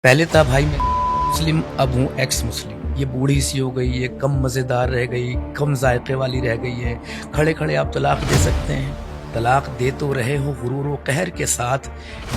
पहले था भाई मैं मुस्लिम, अब हूँ एक्स मुस्लिम। ये बूढ़ी सी हो गई, ये कम मज़ेदार रह गई, कम जायके वाली रह गई है। खड़े खड़े आप तलाक दे सकते हैं। तलाक दे तो रहे हो गुरूर व कहर के साथ,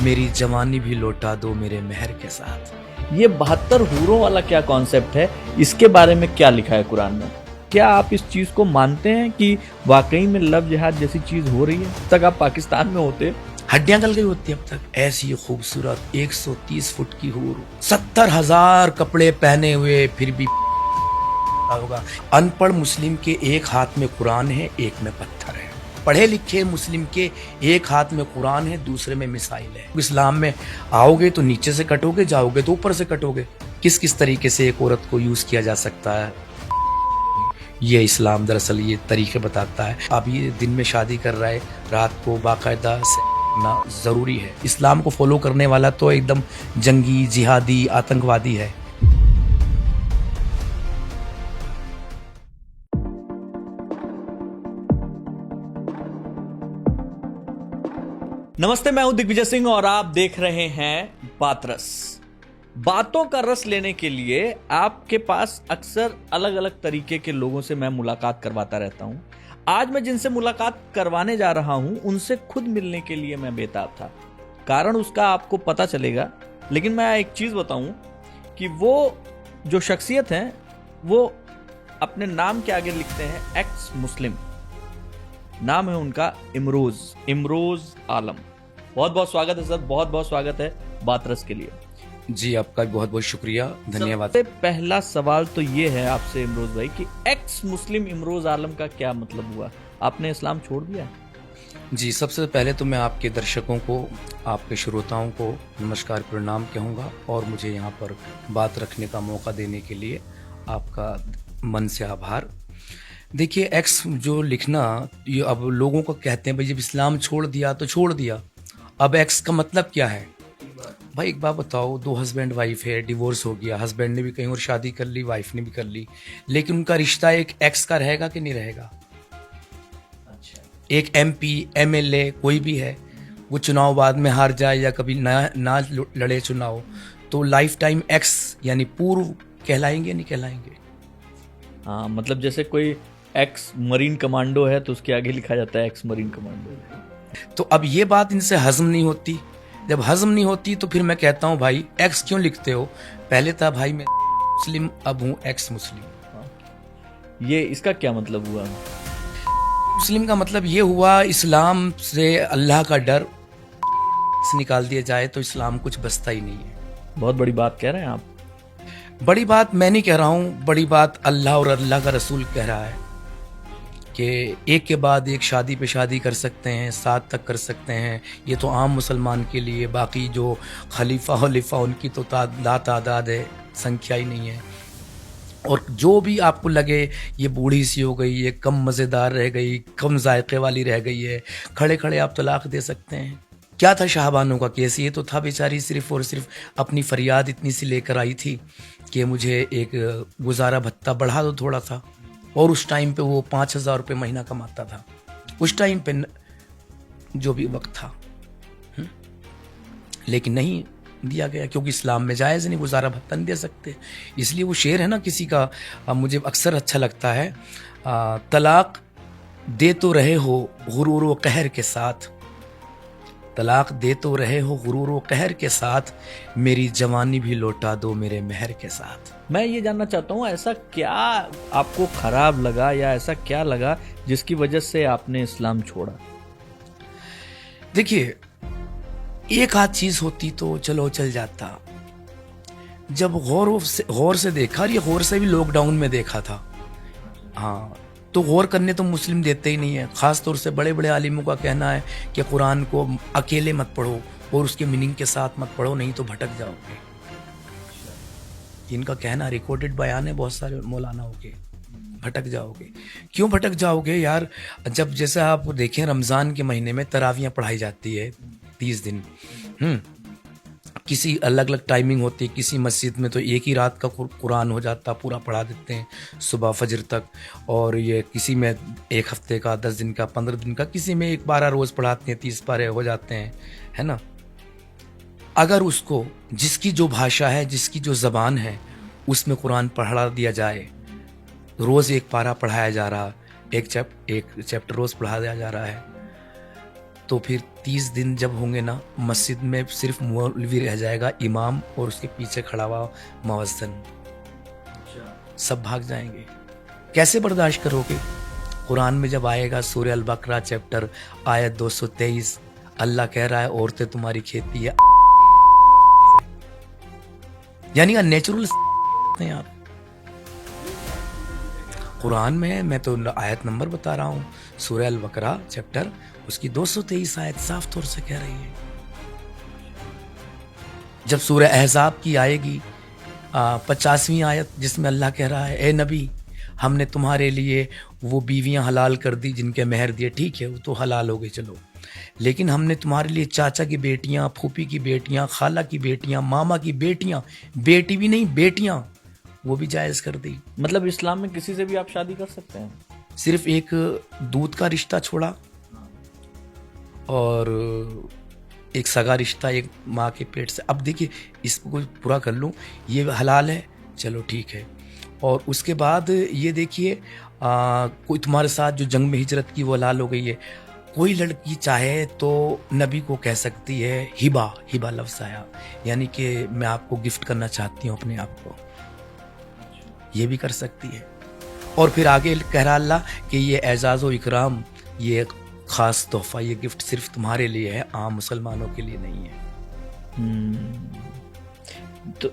मेरी जवानी भी लौटा दो मेरे मेहर के साथ। ये 72 हूरों वाला क्या कॉन्सेप्ट है, इसके बारे में क्या लिखा है कुरान में? क्या आप इस चीज को मानते हैं कि वाकई में लव जिहाद जैसी चीज हो रही है? तक आप पाकिस्तान में होते हड्डियां गल गई होती अब तक। ऐसी खूबसूरत 130 फुट की हूर, 70,000 कपड़े पहने हुए, फिर भी होगा। अनपढ़ मुस्लिम के एक हाथ में कुरान है, एक में पत्थर है। पढ़े लिखे मुस्लिम के एक हाथ में कुरान है, दूसरे में मिसाइल है। इस्लाम में आओगे तो नीचे से कटोगे, जाओगे तो ऊपर से कटोगे। किस किस तरीके से एक औरत को यूज किया जा सकता है, ये इस्लाम दरअसल ये तरीके बताता है। अब ये दिन में शादी कर रहा है, रात को बाकायदा ना जरूरी है। इस्लाम को फॉलो करने वाला तो एकदम जंगी, जिहादी, आतंकवादी है। नमस्ते, मैं हूं दिग्विजय सिंह और आप देख रहे हैं बात रस। बातों का रस लेने के लिए आपके पास अक्सर अलग अलग तरीके के लोगों से मैं मुलाकात करवाता रहता हूं। आज मैं जिनसे मुलाकात करवाने जा रहा हूं उनसे खुद मिलने के लिए मैं बेताब था। कारण उसका आपको पता चलेगा, लेकिन मैं एक चीज बताऊं कि वो जो शख्सियत है वो अपने नाम के आगे लिखते हैं एक्स मुस्लिम। नाम है उनका इमरोज आलम। बहुत बहुत स्वागत है सर, बहुत बहुत स्वागत है बात रस के लिए। जी आपका बहुत बहुत शुक्रिया, धन्यवाद। सबसे पहला सवाल तो ये है आपसे इमरोज भाई कि एक्स मुस्लिम इमरोज आलम का क्या मतलब हुआ? आपने इस्लाम छोड़ दिया? जी, सबसे पहले तो मैं आपके दर्शकों को, आपके श्रोताओं को नमस्कार प्रणाम कहूँगा और मुझे यहाँ पर बात रखने का मौका देने के लिए आपका मन से आभार। देखिए, एक्स जो लिखना, ये अब लोगों को कहते हैं भाई जब इस्लाम छोड़ दिया तो छोड़ दिया, अब एक्स का मतलब क्या है? भाई एक बात बताओ, दो हस्बैंड वाइफ है, डिवोर्स हो गया, हस्बैंड ने भी कहीं और शादी कर ली, वाइफ ने भी कर ली, लेकिन उनका रिश्ता एक एक्स का रहेगा कि नहीं रहेगा? अच्छा। एक एमपी, एमएलए कोई भी है, वो चुनाव बाद में हार जाए या कभी ना लड़े चुनाव, तो लाइफ टाइम एक्स यानी पूर्व कहलाएंगे नहीं कहलाएंगे? हाँ, मतलब जैसे कोई एक्स मरीन कमांडो है तो उसके आगे लिखा जाता है एक्स मरीन कमांडो। तो अब ये बात इनसे हजम नहीं होती। जब हजम नहीं होती तो फिर मैं कहता हूँ भाई एक्स क्यों लिखते हो? पहले था भाई मैं मुस्लिम, अब हूँ एक्स मुस्लिम। ये इसका क्या मतलब हुआ? मुस्लिम का मतलब ये हुआ, इस्लाम से अल्लाह का डर से निकाल दिया जाए तो इस्लाम कुछ बचता ही नहीं है। बहुत बड़ी बात कह रहे हैं आप। बड़ी बात मैं नहीं कह रहा हूँ, बड़ी बात अल्लाह और अल्लाह का रसूल कह रहा है कि एक के बाद एक शादी पे शादी कर सकते हैं, 7 तक कर सकते हैं। ये तो आम मुसलमान के लिए, बाकी जो खलीफा खलीफा उनकी तो तादाद है, संख्या ही नहीं है। और जो भी आपको लगे ये बूढ़ी सी हो गई, ये कम मज़ेदार रह गई, कम जायके वाली रह गई है, खड़े खड़े आप तलाक दे सकते हैं। क्या था शाहबानों का केस? ये तो था बेचारी सिर्फ और सिर्फ अपनी फरियाद इतनी सी लेकर आई थी कि मुझे एक गुजारा भत्ता बढ़ा दो थोड़ा सा, और उस टाइम पे वो 5,000 रुपये महीना कमाता था उस टाइम पे, जो भी वक्त था। लेकिन नहीं दिया गया क्योंकि इस्लाम में जायज़ नहीं, गुजारा भत्ता नहीं दे सकते। इसलिए वो शेर है ना किसी का, मुझे अक्सर अच्छा लगता है, तलाक दे तो रहे हो गुरूर व कहर के साथ, तलाक दे तो रहे हो गुरूर व कहर के साथ, मेरी जवानी भी लौटा दो मेरे मेहर के साथ। मैं ये जानना चाहता हूँ, ऐसा क्या आपको खराब लगा या ऐसा क्या लगा जिसकी वजह से आपने इस्लाम छोड़ा? देखिए, एक आध चीज होती तो चलो चल जाता। जब गौर से देखा, और ये गौर से भी लॉकडाउन में देखा था, हाँ, तो गौर करने तो मुस्लिम देते ही नहीं है। ख़ास तौर से बड़े बड़े आलिमों का कहना है कि कुरान को अकेले मत पढ़ो और उसके मीनिंग के साथ मत पढ़ो, नहीं तो भटक जाओगे। इनका कहना रिकॉर्डेड बयान है बहुत सारे मौलानाओं के, भटक जाओगे। क्यों भटक जाओगे यार? जब जैसे आप देखें रमज़ान के महीने में तरावियाँ पढ़ाई जाती है 30 दिन, किसी अलग अलग टाइमिंग होती है। किसी मस्जिद में तो एक ही रात का कुरान हो जाता, पूरा पढ़ा देते हैं सुबह फजर तक, और ये किसी में 1 हफ्ते का, 10 दिन का, 15 दिन का, किसी में 1 12 रोज़ पढ़ाते हैं, 30 पारे हो जाते हैं, है ना। अगर उसको जिसकी जो भाषा है, जिसकी जो ज़बान है, उसमें कुरान पढ़ा दिया जाए, रोज़ एक पारा पढ़ाया जा रहा, एक चैप्टर रोज़ पढ़ा दिया जा रहा है, तो फिर 30 दिन जब होंगे ना, मस्जिद में सिर्फ मौलवी रह जाएगा, इमाम और उसके पीछे खड़ा हुआ मुअज्जिन, सब भाग जाएंगे। कैसे बर्दाश्त करोगे? कुरान में जब आएगा सूरह अल बकरा चैप्टर आयत 223, अल्लाह कह रहा है औरतें तुम्हारी खेती है, यानी अननेचुरल हैं आप। कुरान में है, मैं तो आयत नंबर बता रहा हूँ, सूरह अल बकरा चैप्टर उसकी 223 आयत साफ तौर से कह रही है। जब सूरह अहज़ाब की आएगी 50वीं आयत, जिसमें अल्लाह कह रहा है, ए नबी हमने तुम्हारे लिए वो बीवियां हलाल कर दी जिनके मेहर दिए, ठीक है वो तो हलाल हो गई चलो, लेकिन हमने तुम्हारे लिए चाचा की बेटियां, फूफी की बेटियां, खाला की बेटियां, मामा की बेटियां, बेटी भी नहीं बेटियां, वो भी जायज़ कर दी। मतलब इस्लाम में किसी से भी आप शादी कर सकते हैं? सिर्फ एक दूध का रिश्ता छोड़ा और एक सगा रिश्ता एक माँ के पेट से। अब देखिए इसको पूरा कर लूँ, ये हलाल है, चलो ठीक है। और उसके बाद ये देखिए कोई तुम्हारे साथ जो जंग में हिजरत की वो हलाल हो गई है। कोई लड़की चाहे तो नबी को कह सकती है हिबा लफ्ज़ आया, यानी कि मैं आपको गिफ्ट करना चाहती हूँ अपने आप को, ये भी कर सकती है। और फिर आगे कह रहा अल्लाह कि ये एजाज़ व इकराम, ये ख़ास तोहफ़ा, ये गिफ्ट सिर्फ तुम्हारे लिए है, आम मुसलमानों के लिए नहीं है। तो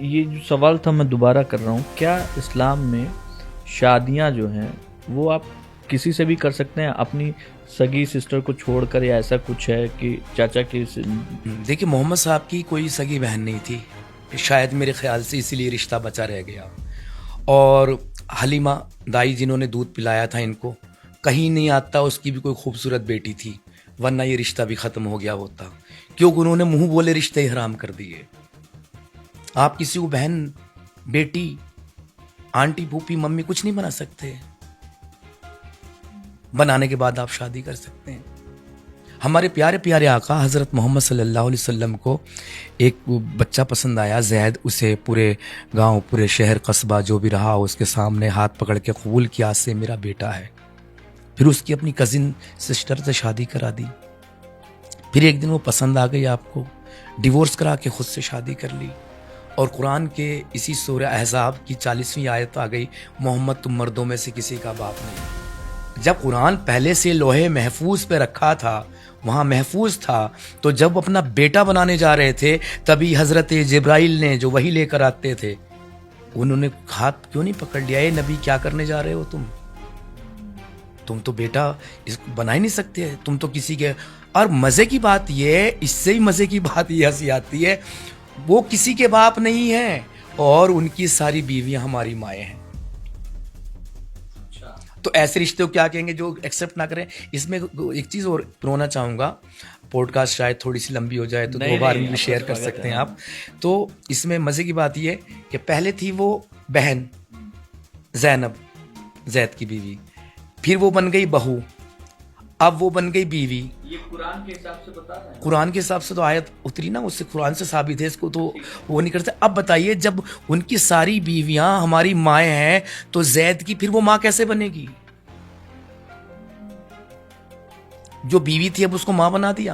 ये जो सवाल था मैं दोबारा कर रहा हूँ, क्या इस्लाम में शादियाँ जो हैं वो आप किसी से भी कर सकते हैं अपनी सगी सिस्टर को छोड़कर, या ऐसा कुछ है कि चाचा की? देखिए मोहम्मद साहब की कोई सगी बहन नहीं थी, शायद मेरे ख्याल से इसीलिए रिश्ता बचा रह गया। और हलीमा दाई जिन्होंने दूध पिलाया था इनको, कहीं नहीं आता उसकी भी कोई खूबसूरत बेटी थी, वरना ये रिश्ता भी ख़त्म हो गया होता, क्योंकि उन्होंने मुंह बोले रिश्ते ही हराम कर दिए। आप किसी को बहन, बेटी, आंटी, फूफी, मम्मी कुछ नहीं बना सकते, बनाने के बाद आप शादी कर सकते हैं। हमारे प्यारे प्यारे आका हज़रत मोहम्मद सल्लल्लाहु अलैहि वसल्लम को एक बच्चा पसंद आया, जैद। उसे पूरे गांव, पूरे शहर, कस्बा जो भी रहा उसके सामने हाथ पकड़ के कबूल किया, से मेरा बेटा है। फिर उसकी अपनी कज़िन सिस्टर से शादी करा दी। फिर एक दिन वो पसंद आ गई आपको, डिवोर्स करा के ख़ुद से शादी कर ली। और कुरान के इसी सूरह अहज़ाब की 40वीं आयत आ गई, मोहम्मद तुम मर्दों में से किसी का बाप नहीं। जब कुरान पहले से लोहे महफूज पे रखा था, वहाँ महफूज था, तो जब अपना बेटा बनाने जा रहे थे तभी हज़रत जिब्राइल ने जो वही लेकर आते थे, उन्होंने हाथ क्यों नहीं पकड़ लिया, ये नबी क्या करने जा रहे हो तुम तो बेटा इसको बना ही नहीं सकते, तुम तो किसी के। और मज़े की बात ये, इससे ही मज़े की बात ये हंसी आती है, वो किसी के बाप नहीं है और उनकी सारी बीवियां हमारी माएँ हैं। तो ऐसे रिश्ते को क्या कहेंगे जो एक्सेप्ट ना करें। इसमें एक चीज़ और प्रोना चाहूँगा, पॉडकास्ट शायद थोड़ी सी लंबी हो जाए तो 2 बार में भी शेयर कर सकते हैं आप। तो इसमें मज़े की बात ये कि पहले थी वो बहन ज़ैनब, जैद की बीवी, फिर वो बन गई बहू, अब वो बन गई बीवी। ये कुरान के हिसाब से बता रहे हैं? कुरान के हिसाब से तो आयत उतरी ना, उससे कुरान से साबित है, इसको तो वो नहीं करते। अब बताइए, जब उनकी सारी बीवियां हमारी माएँ हैं तो जैद की फिर वो माँ कैसे बनेगी? जो बीवी थी अब उसको माँ बना दिया।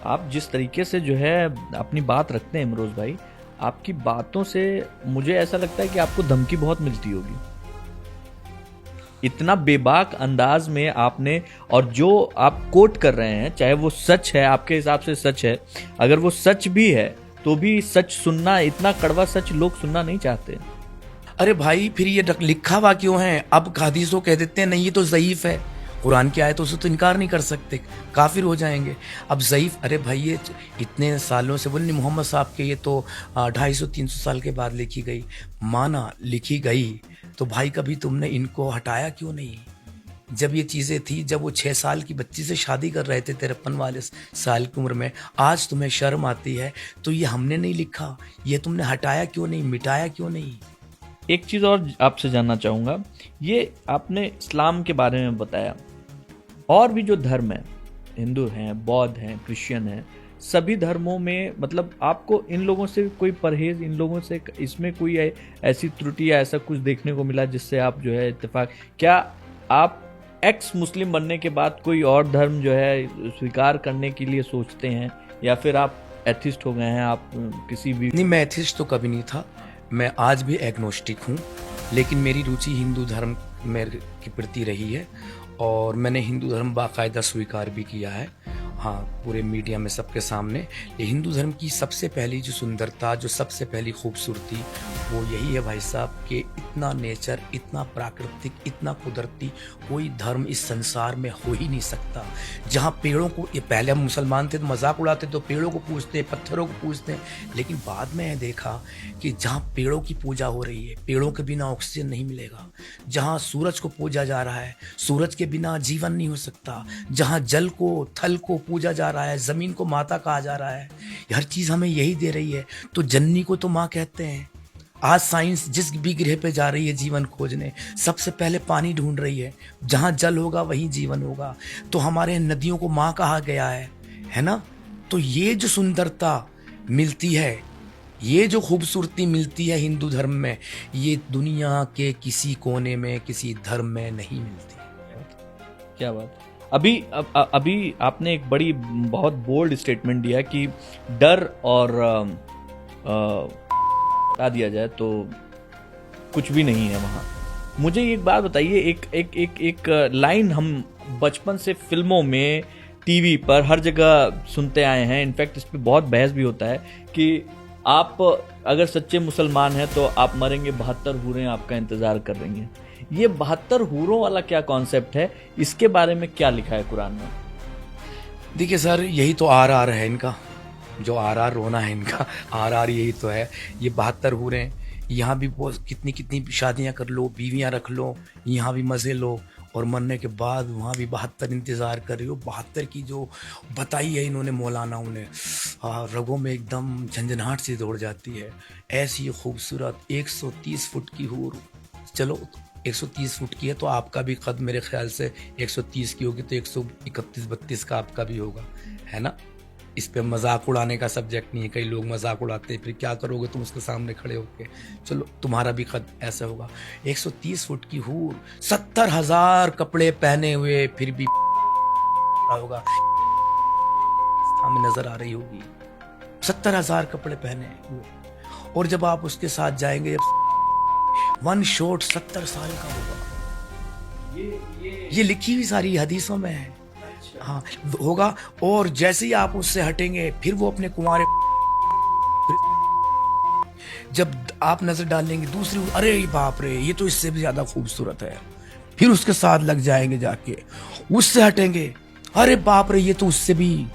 आप जिस तरीके से जो है अपनी बात रखते हैं इमरोज भाई, आपकी बातों से मुझे ऐसा लगता है कि आपको धमकी बहुत मिलती होगी। इतना बेबाक अंदाज में आपने, और जो आप कोट कर रहे हैं, चाहे वो सच है, आपके हिसाब से सच है, अगर वो सच भी है तो भी सच सुनना, इतना कड़वा सच लोग सुनना नहीं चाहते। अरे भाई फिर ये लिखा हुआ क्यों है? अब हदीसों कह देते हैं नहीं ये तो ज़ईफ़ है, कुरान की आयत उसे तो इनकार नहीं कर सकते, काफिर हो जाएंगे। अब ज़ईफ़, अरे भाई ये इतने सालों से बोले, मोहम्मद साहब के ये तो 250-300 साल के बाद लिखी गई, माना लिखी गई, तो भाई कभी तुमने इनको हटाया क्यों नहीं? जब ये चीज़ें थी, जब वो 6 साल की बच्ची से शादी कर रहे थे 53 वाले साल की उम्र में, आज तुम्हें शर्म आती है तो ये हमने नहीं लिखा, ये तुमने हटाया क्यों नहीं, मिटाया क्यों नहीं? एक चीज़ और आपसे जानना चाहूँगा, ये आपने इस्लाम के बारे में बताया, और भी जो धर्म है, हिंदू हैं, बौद्ध हैं, क्रिश्चियन हैं, सभी धर्मों में, मतलब आपको इन लोगों से कोई परहेज, इन लोगों से इसमें कोई ऐसी त्रुटि या ऐसा कुछ देखने को मिला जिससे आप जो है इत्तेफाक, क्या आप एक्स मुस्लिम बनने के बाद कोई और धर्म जो है स्वीकार करने के लिए सोचते हैं, या फिर आप एथिस्ट हो गए हैं, आप किसी भी? नहीं, मैं एथिस्ट तो कभी नहीं था, मैं आज भी एग्नोस्टिक हूँ, लेकिन मेरी रुचि हिंदू धर्म मेरे के प्रति रही है और मैंने हिंदू धर्म बाकायदा स्वीकार भी किया है। हाँ, पूरे मीडिया में सबके सामने। ये हिंदू धर्म की सबसे पहली जो सुंदरता, जो सबसे पहली खूबसूरती, वो यही है भाई साहब कि इतना नेचर, इतना प्राकृतिक, इतना कुदरती कोई धर्म इस संसार में हो ही नहीं सकता। जहाँ पेड़ों को, ये पहले हम मुसलमान थे तो मजाक उड़ाते, तो पेड़ों को पूजते, पत्थरों को पूजते, लेकिन बाद में देखा कि जहाँ पेड़ों की पूजा हो रही है, पेड़ों के बिना ऑक्सीजन नहीं मिलेगा। जहाँ सूरज को पूजा जा रहा है, सूरज के बिना जीवन नहीं हो सकता। जहाँ जल को, थल को पूजा जा रहा है, जमीन को माता कहा जा रहा है, हर चीज हमें यही दे रही है। तो जननी को तो माँ कहते हैं। आज साइंस जिस भी ग्रह पे जा रही है जीवन खोजने, सबसे पहले पानी ढूंढ रही है। जहाँ जल होगा वहीं जीवन होगा। तो हमारे नदियों को माँ कहा गया है ना। तो ये जो सुंदरता मिलती है, ये जो खूबसूरती मिलती है हिंदू धर्म में, ये दुनिया के किसी कोने में, किसी धर्म में नहीं मिलती। क्या बात। अभी आपने एक बड़ी, बहुत बोल्ड स्टेटमेंट दिया कि डर और हटा दिया जाए तो कुछ भी नहीं है वहाँ। मुझे एक बात बताइए, एक लाइन हम बचपन से फिल्मों में, टीवी पर, हर जगह सुनते आए हैं, इनफैक्ट इस पे बहुत बहस भी होता है कि आप अगर सच्चे मुसलमान हैं तो आप मरेंगे, 72 हूरें आपका इंतजार कर रही हैं। ये 72 हूरों वाला क्या कॉन्सेप्ट है, इसके बारे में क्या लिखा है कुरान में? देखिए सर, यही तो आर है इनका, जो आर रोना है इनका, आर यही तो है। ये 72 हूरें, यहाँ भी कितनी कितनी शादियां कर लो, बीवियां रख लो, यहाँ भी मजे लो, और मरने के बाद वहाँ भी 72 इंतज़ार कर रही हो। 72 की जो बताई है इन्होंने मौलानाओं ने, रगों में एकदम झंझनाहट सी दौड़ जाती है। ऐसी खूबसूरत 130 फुट की हूर, चलो 130 फुट की है तो आपका भी कद मेरे ख्याल से 130 की होगी, तो 131-32 का आपका भी होगा, है ना। इस पे मजाक उड़ाने का सब्जेक्ट नहीं है। कई लोग मजाक उड़ाते हैं, फिर क्या करोगे तुम उसके सामने खड़े होके, चलो तुम्हारा भी कद ऐसा होगा। 130 फुट की हूर, 70,000 कपड़े पहने हुए, फिर भी होगा सामने नजर आ रही होगी, 70,000 कपड़े पहने हुए। और जब आप उसके साथ जाएंगे, वन शॉट 70 साल का होगा। ये लिखी हुई सारी हदीसों में है। हाँ होगा। और जैसे ही आप उससे हटेंगे, फिर वो अपने कुंवारे, जब आप नजर डालेंगे दूसरी, अरे बाप रे ये तो इससे भी ज्यादा खूबसूरत है, फिर उसके साथ लग जाएंगे, जाके उससे हटेंगे, अरे बाप रे ये तो उससे भी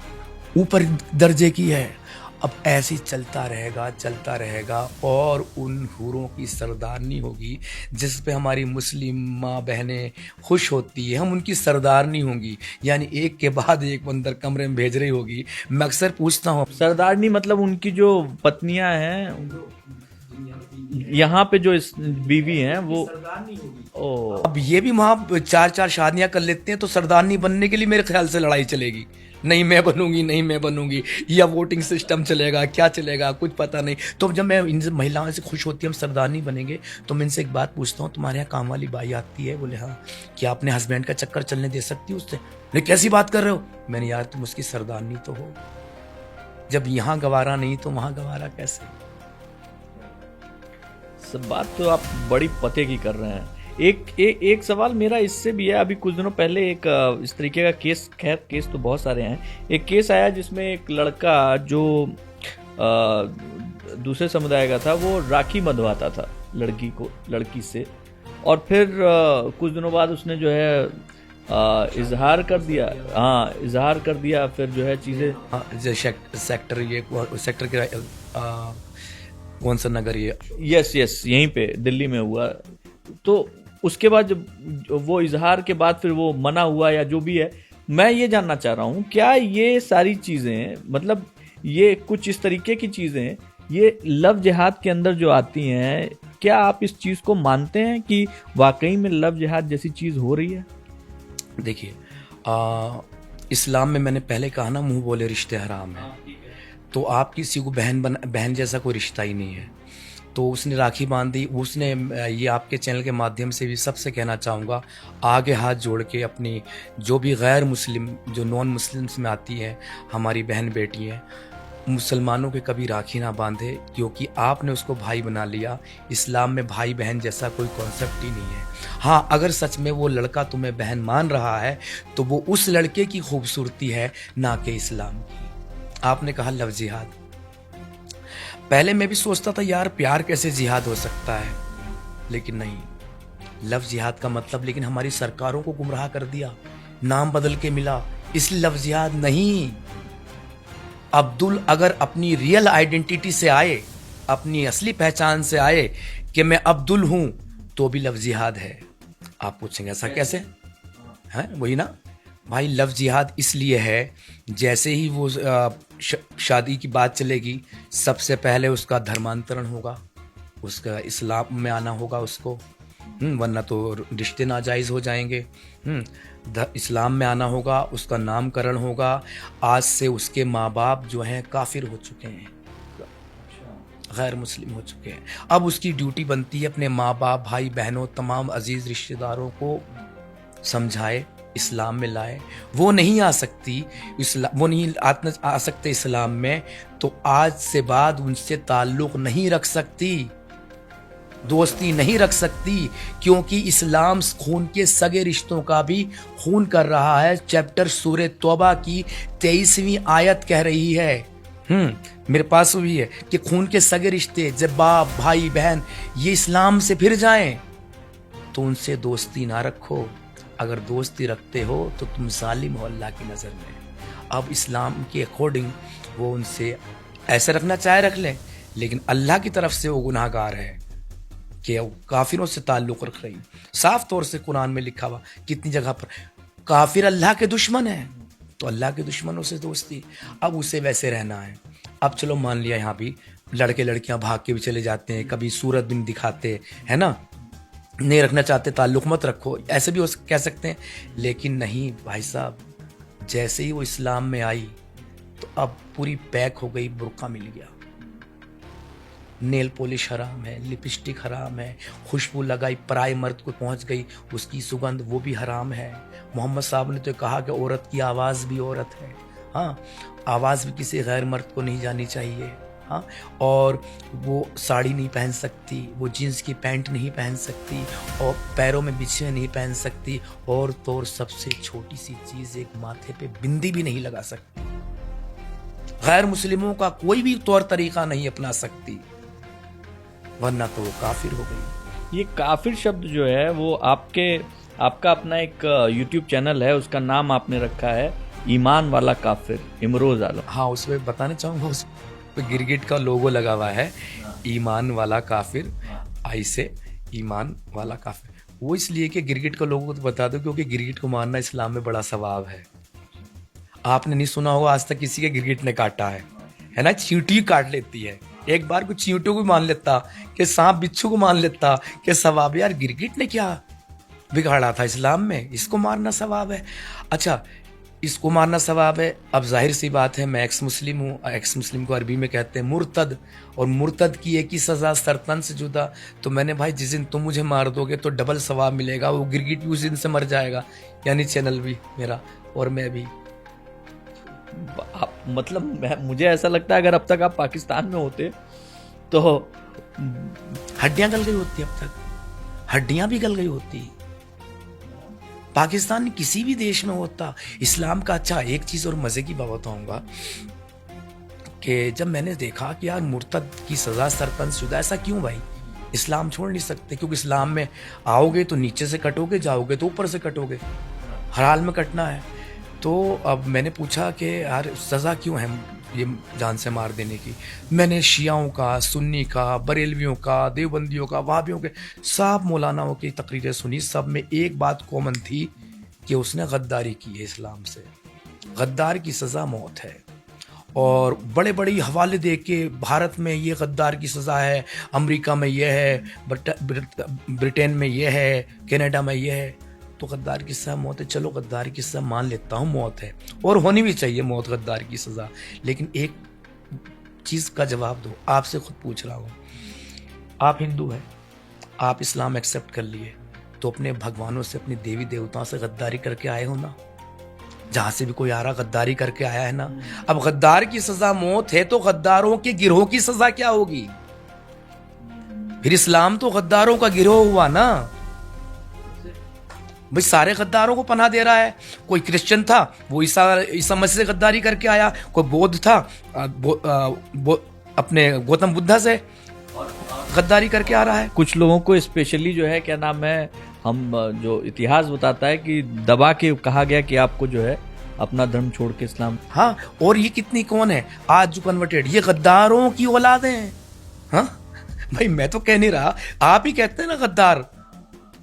ऊपर दर्जे की है। अब ऐसे ही चलता रहेगा और उन हूरों की सरदारनी होगी जिस पे हमारी मुस्लिम माँ बहनें खुश होती है, हम उनकी सरदारनी होंगी, यानी एक के बाद एक अंदर कमरे में भेज रही होगी। मैं अक्सर पूछता हूँ, सरदारनी मतलब उनकी जो पत्नियां हैं, यहाँ पे जो बीवी हैं वो सरदारनी होगी। ओ, अब ये भी वहाँ 4-4 शादियां कर लेते हैं, तो सरदारनी बनने के लिए मेरे ख्याल से लड़ाई चलेगी। नहीं मैं बनूंगी, या वोटिंग सिस्टम चलेगा, क्या चलेगा कुछ पता नहीं। तो जब मैं इन महिलाओं से खुश होती है हम सरदारनी बनेंगे, तो मैं इनसे एक बात पूछता हूँ, तुम्हारे यहाँ काम वाली बाई आती है? बोले हाँ। क्या अपने हस्बैंड का चक्कर चलने दे सकती हो उससे? बोले कैसी बात कर रहे हो? मैंने, यार तुम उसकी सरदारनी तो हो, जब यहाँ गवारा नहीं तो वहां गवारा कैसे? सब बात तो आप बड़ी पते की कर रहे हैं। एक सवाल मेरा इससे भी है। अभी कुछ दिनों पहले एक इस तरीके का केस, खैर केस तो बहुत सारे हैं, एक केस आया जिसमें एक लड़का जो दूसरे समुदाय का था, वो राखी बंधवाता था लड़की से, और फिर कुछ दिनों बाद उसने जो है इजहार कर दिया। हाँ, इजहार कर दिया, फिर जो है चीजें सेक्टर के कौन सा नगर ये? यस यहीं पे दिल्ली में हुआ। तो उसके बाद जब वो इजहार के बाद फिर वो मना हुआ या जो भी है, मैं ये जानना चाह रहा हूँ, क्या ये सारी चीजें, मतलब ये कुछ इस तरीके की चीजें, ये लव जिहाद के अंदर जो आती हैं, क्या आप इस चीज को मानते हैं कि वाकई में लव जिहाद जैसी चीज हो रही है? देखिए, इस्लाम में मैंने पहले कहा ना, मुंह बोले रिश्ते हराम है। तो आप किसी को बहन जैसा कोई रिश्ता ही नहीं है। तो उसने राखी बांधी। उसने ये आपके चैनल के माध्यम से भी सबसे कहना चाहूँगा, आगे हाथ जोड़ के अपनी जो भी गैर मुस्लिम, जो नॉन मुस्लिम्स में आती हैं हमारी बहन बेटी हैं, मुसलमानों के कभी राखी ना बांधे, क्योंकि आपने उसको भाई बना लिया। इस्लाम में भाई बहन जैसा कोई कॉन्सेप्ट ही नहीं है। हाँ, अगर सच में वो लड़का तुम्हें बहन मान रहा है तो वो उस लड़के की खूबसूरती है, ना कि इस्लाम की। आपने कहा लव जिहाद। पहले मैं भी सोचता था यार प्यार कैसे जिहाद हो सकता है, लेकिन नहीं, लव जिहाद का मतलब लेकिन हमारी सरकारों को गुमराह कर दिया, नाम बदल के मिला, इसलिए लव जिहाद नहीं। अब्दुल अगर अपनी रियल आइडेंटिटी से आए, अपनी असली पहचान से आए कि मैं अब्दुल हूं, तो भी लव जिहाद है। आप पूछेंगे ऐसा कैसे है? वही ना भाई, लव जिहाद इसलिए है, जैसे ही वो शादी की बात चलेगी, सबसे पहले उसका धर्मांतरण होगा, उसका इस्लाम में आना होगा उसको, वरना तो रिश्ते नाजायज़ हो जाएंगे। इस्लाम में आना होगा, उसका नामकरण होगा। आज से उसके माँ बाप जो हैं काफिर हो चुके हैं, गैर मुस्लिम हो चुके हैं। अब उसकी ड्यूटी बनती है अपने माँ बाप, भाई बहनों, तमाम अजीज रिश्तेदारों को समझाए, इस्लाम में लाए। वो नहीं आ सकती, वो नहीं आ सकते इस्लाम में, तो आज से बाद उनसे ताल्लुक़ नहीं रख सकती, दोस्ती नहीं रख सकती, क्योंकि इस्लाम खून के सगे रिश्तों का भी खून कर रहा है। चैप्टर सूरह तौबा की 23वीं आयत कह रही है, मेरे पास भी है, कि खून के सगे रिश्ते, जब बाप भाई बहन ये इस्लाम से फिर जाएं तो उनसे दोस्ती ना रखो। अगर दोस्ती रखते हो तो तुम जालिम हो अल्लाह की नज़र में। अब इस्लाम के अकॉर्डिंग वो उनसे ऐसे रखना चाहे रख लें, लेकिन अल्लाह की तरफ से वो गुनाहगार है कि काफिरों से ताल्लुक़ रख रही। साफ तौर से कुरान में लिखा हुआ कितनी जगह पर, काफिर अल्लाह के दुश्मन है, तो अल्लाह के दुश्मनों से दोस्ती। अब उसे वैसे रहना है। अब चलो मान लिया यहाँ भी लड़के लड़कियां भाग के भी चले जाते हैं, कभी सूरत भी नहीं दिखाते, है ना, नहीं रखना चाहते ताल्लुक़ मत रखो, ऐसे भी कह सकते हैं। लेकिन नहीं भाई साहब, जैसे ही वो इस्लाम में आई तो अब पूरी पैक हो गई, बुर्का मिल गया, नेल पॉलिश हराम है, लिपस्टिक हराम है, खुशबू लगाई पराए मर्द को पहुंच गई, उसकी सुगंध वो भी हराम है। मोहम्मद साहब ने तो कहा कि औरत की आवाज़ भी औरत है, हाँ, आवाज़ भी किसी गैर मर्द को नहीं जानी चाहिए, हाँ। और वो साड़ी नहीं पहन सकती, वो जीन्स की पैंट नहीं पहन सकती, और पैरों में बिछिया नहीं पहन सकती, और तो और सबसे छोटी सी चीज़, एक माथे पे बिंदी भी नहीं लगा सकती। गैर मुस्लिमों का कोई भी तौर तरीका नहीं अपना सकती, वरना तो वो काफिर हो गई। ये काफिर शब्द जो है वो आपका अपना एक YouTube चैनल है, उसका नाम आपने रखा है ईमान वाला काफिर, इमरोज आलम। हाँ, उसमें बताना चाहूँगा, उस पे गिरगिट का लोगो लगा हुआ है, ईमान वाला काफिर, आई से ईमान वाला काफिर। वो इसलिए कि गिरगिट का लोगो तो बता दो, क्योंकि गिरगिट को मारना इस्लाम में बड़ा सवाब है। आपने नहीं सुना होगा आज तक किसी के गिरगिट ने काटा है ना, चींटी काट लेती है। एक बार कुछ चींटू को मान लेता, कि सांप बिच्छू को मान लेता कि सवाब। यार गिरगिट ने क्या बिगाड़ा था इस्लाम में, इसको मारना सवाब है। अच्छा, इसको मारना सवाब है। अब जाहिर सी बात है, मैं एक्स मुस्लिम हूँ, एक्स मुस्लिम को अरबी में कहते हैं मुर्तद, और मुर्तद की एक ही सज़ा, सरतन से जुदा। तो मैंने भाई जिस दिन तुम मुझे मार दोगे तो डबल सवाब मिलेगा, वो गिरगिट भी उस दिन से मर जाएगा, यानी चैनल भी मेरा और मैं भी। मतलब मुझे ऐसा लगता है अगर अब तक आप पाकिस्तान में होते तो हड्डियां गल गई होती, अब तक हड्डियां भी गल गई होती। पाकिस्तान किसी भी देश में होता इस्लाम का। अच्छा, एक चीज और मजे की बात बताऊंगा कि जब मैंने देखा कि यार मुर्तद की सजा सरतन शुदा, ऐसा क्यों भाई, इस्लाम छोड़ नहीं सकते, क्योंकि इस्लाम में आओगे तो नीचे से कटोगे, जाओगे तो ऊपर से कटोगे, हर हाल में कटना है। तो अब मैंने पूछा कि यार सज़ा क्यों है ये जान से मार देने की। मैंने शियाओं का, सुन्नी का, बरेलवियों का, देवबंदियों का, वहाबियों के, सब मौलानाओं की तकरीरें सुनी। सब में एक बात कॉमन थी कि उसने गद्दारी की है इस्लाम से, गद्दार की सज़ा मौत है। और बड़े बड़े हवाले दे के भारत में ये गद्दार की सज़ा है, अमेरिका में ये है, ब्रिटेन में ये है, कनाडा में ये है, तो गद्दार की सज़ा मौत है। चलो गद्दार की सज़ा मान लेता हूँ, मौत है और होनी भी चाहिए मौत, गद्दार की सज़ा। लेकिन एक चीज़ का जवाब दो। आपसे खुद पूछ रहा हूँ, आप हिंदू हैं, आप इस्लाम एक्सेप्ट कर लिए, तो अपने भगवानों से, अपने देवी देवताओं से गद्दारी करके आए हो ना। जहां से भी कोई आ रहा गद्दारी करके आया है ना। अब गद्दार की सजा मौत है, तो गद्दारों के गिरोह की सजा क्या होगी? फिर इस्लाम तो गद्दारों का गिरोह हुआ ना भाई। सारे गद्दारों को पनाह दे रहा है। कोई क्रिश्चियन था, वो ईसा मसीह से गद्दारी करके आया। कोई बौद्ध था, अपने गौतम बुद्धा से गद्दारी करके आ रहा है। कुछ लोगों को स्पेशली जो है, क्या नाम है, हम जो इतिहास बताता है कि दबा के कहा गया कि आपको जो है अपना धर्म छोड़ के इस्लाम। हाँ, और ये कितनी कौन है आज जो कन्वर्टेड, ये गद्दारों की औलादें हैं। हाँ भाई, मैं तो कह नहीं रहा, आप ही कहते हैं ना गद्दार।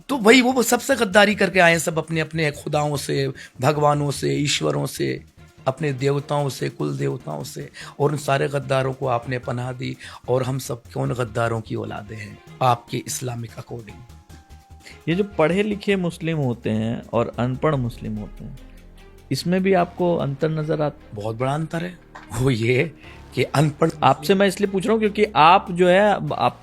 तो भाई वो सबसे गद्दारी करके आए हैं, सब अपने अपने खुदाओं से, भगवानों से, ईश्वरों से, अपने देवताओं से, कुल देवताओं से। और उन सारे गद्दारों को आपने पनाह दी। और हम सब कौन गद्दारों की औलादें हैं आपके इस्लामिक अकॉर्डिंग? ये जो पढ़े लिखे मुस्लिम होते हैं और अनपढ़ मुस्लिम होते हैं, इसमें भी आपको अंतर नजर आता? बहुत बड़ा अंतर है। वो ये कि अनपढ़, आपसे मैं इसलिए पूछ रहा हूँ क्योंकि आप जो है, आप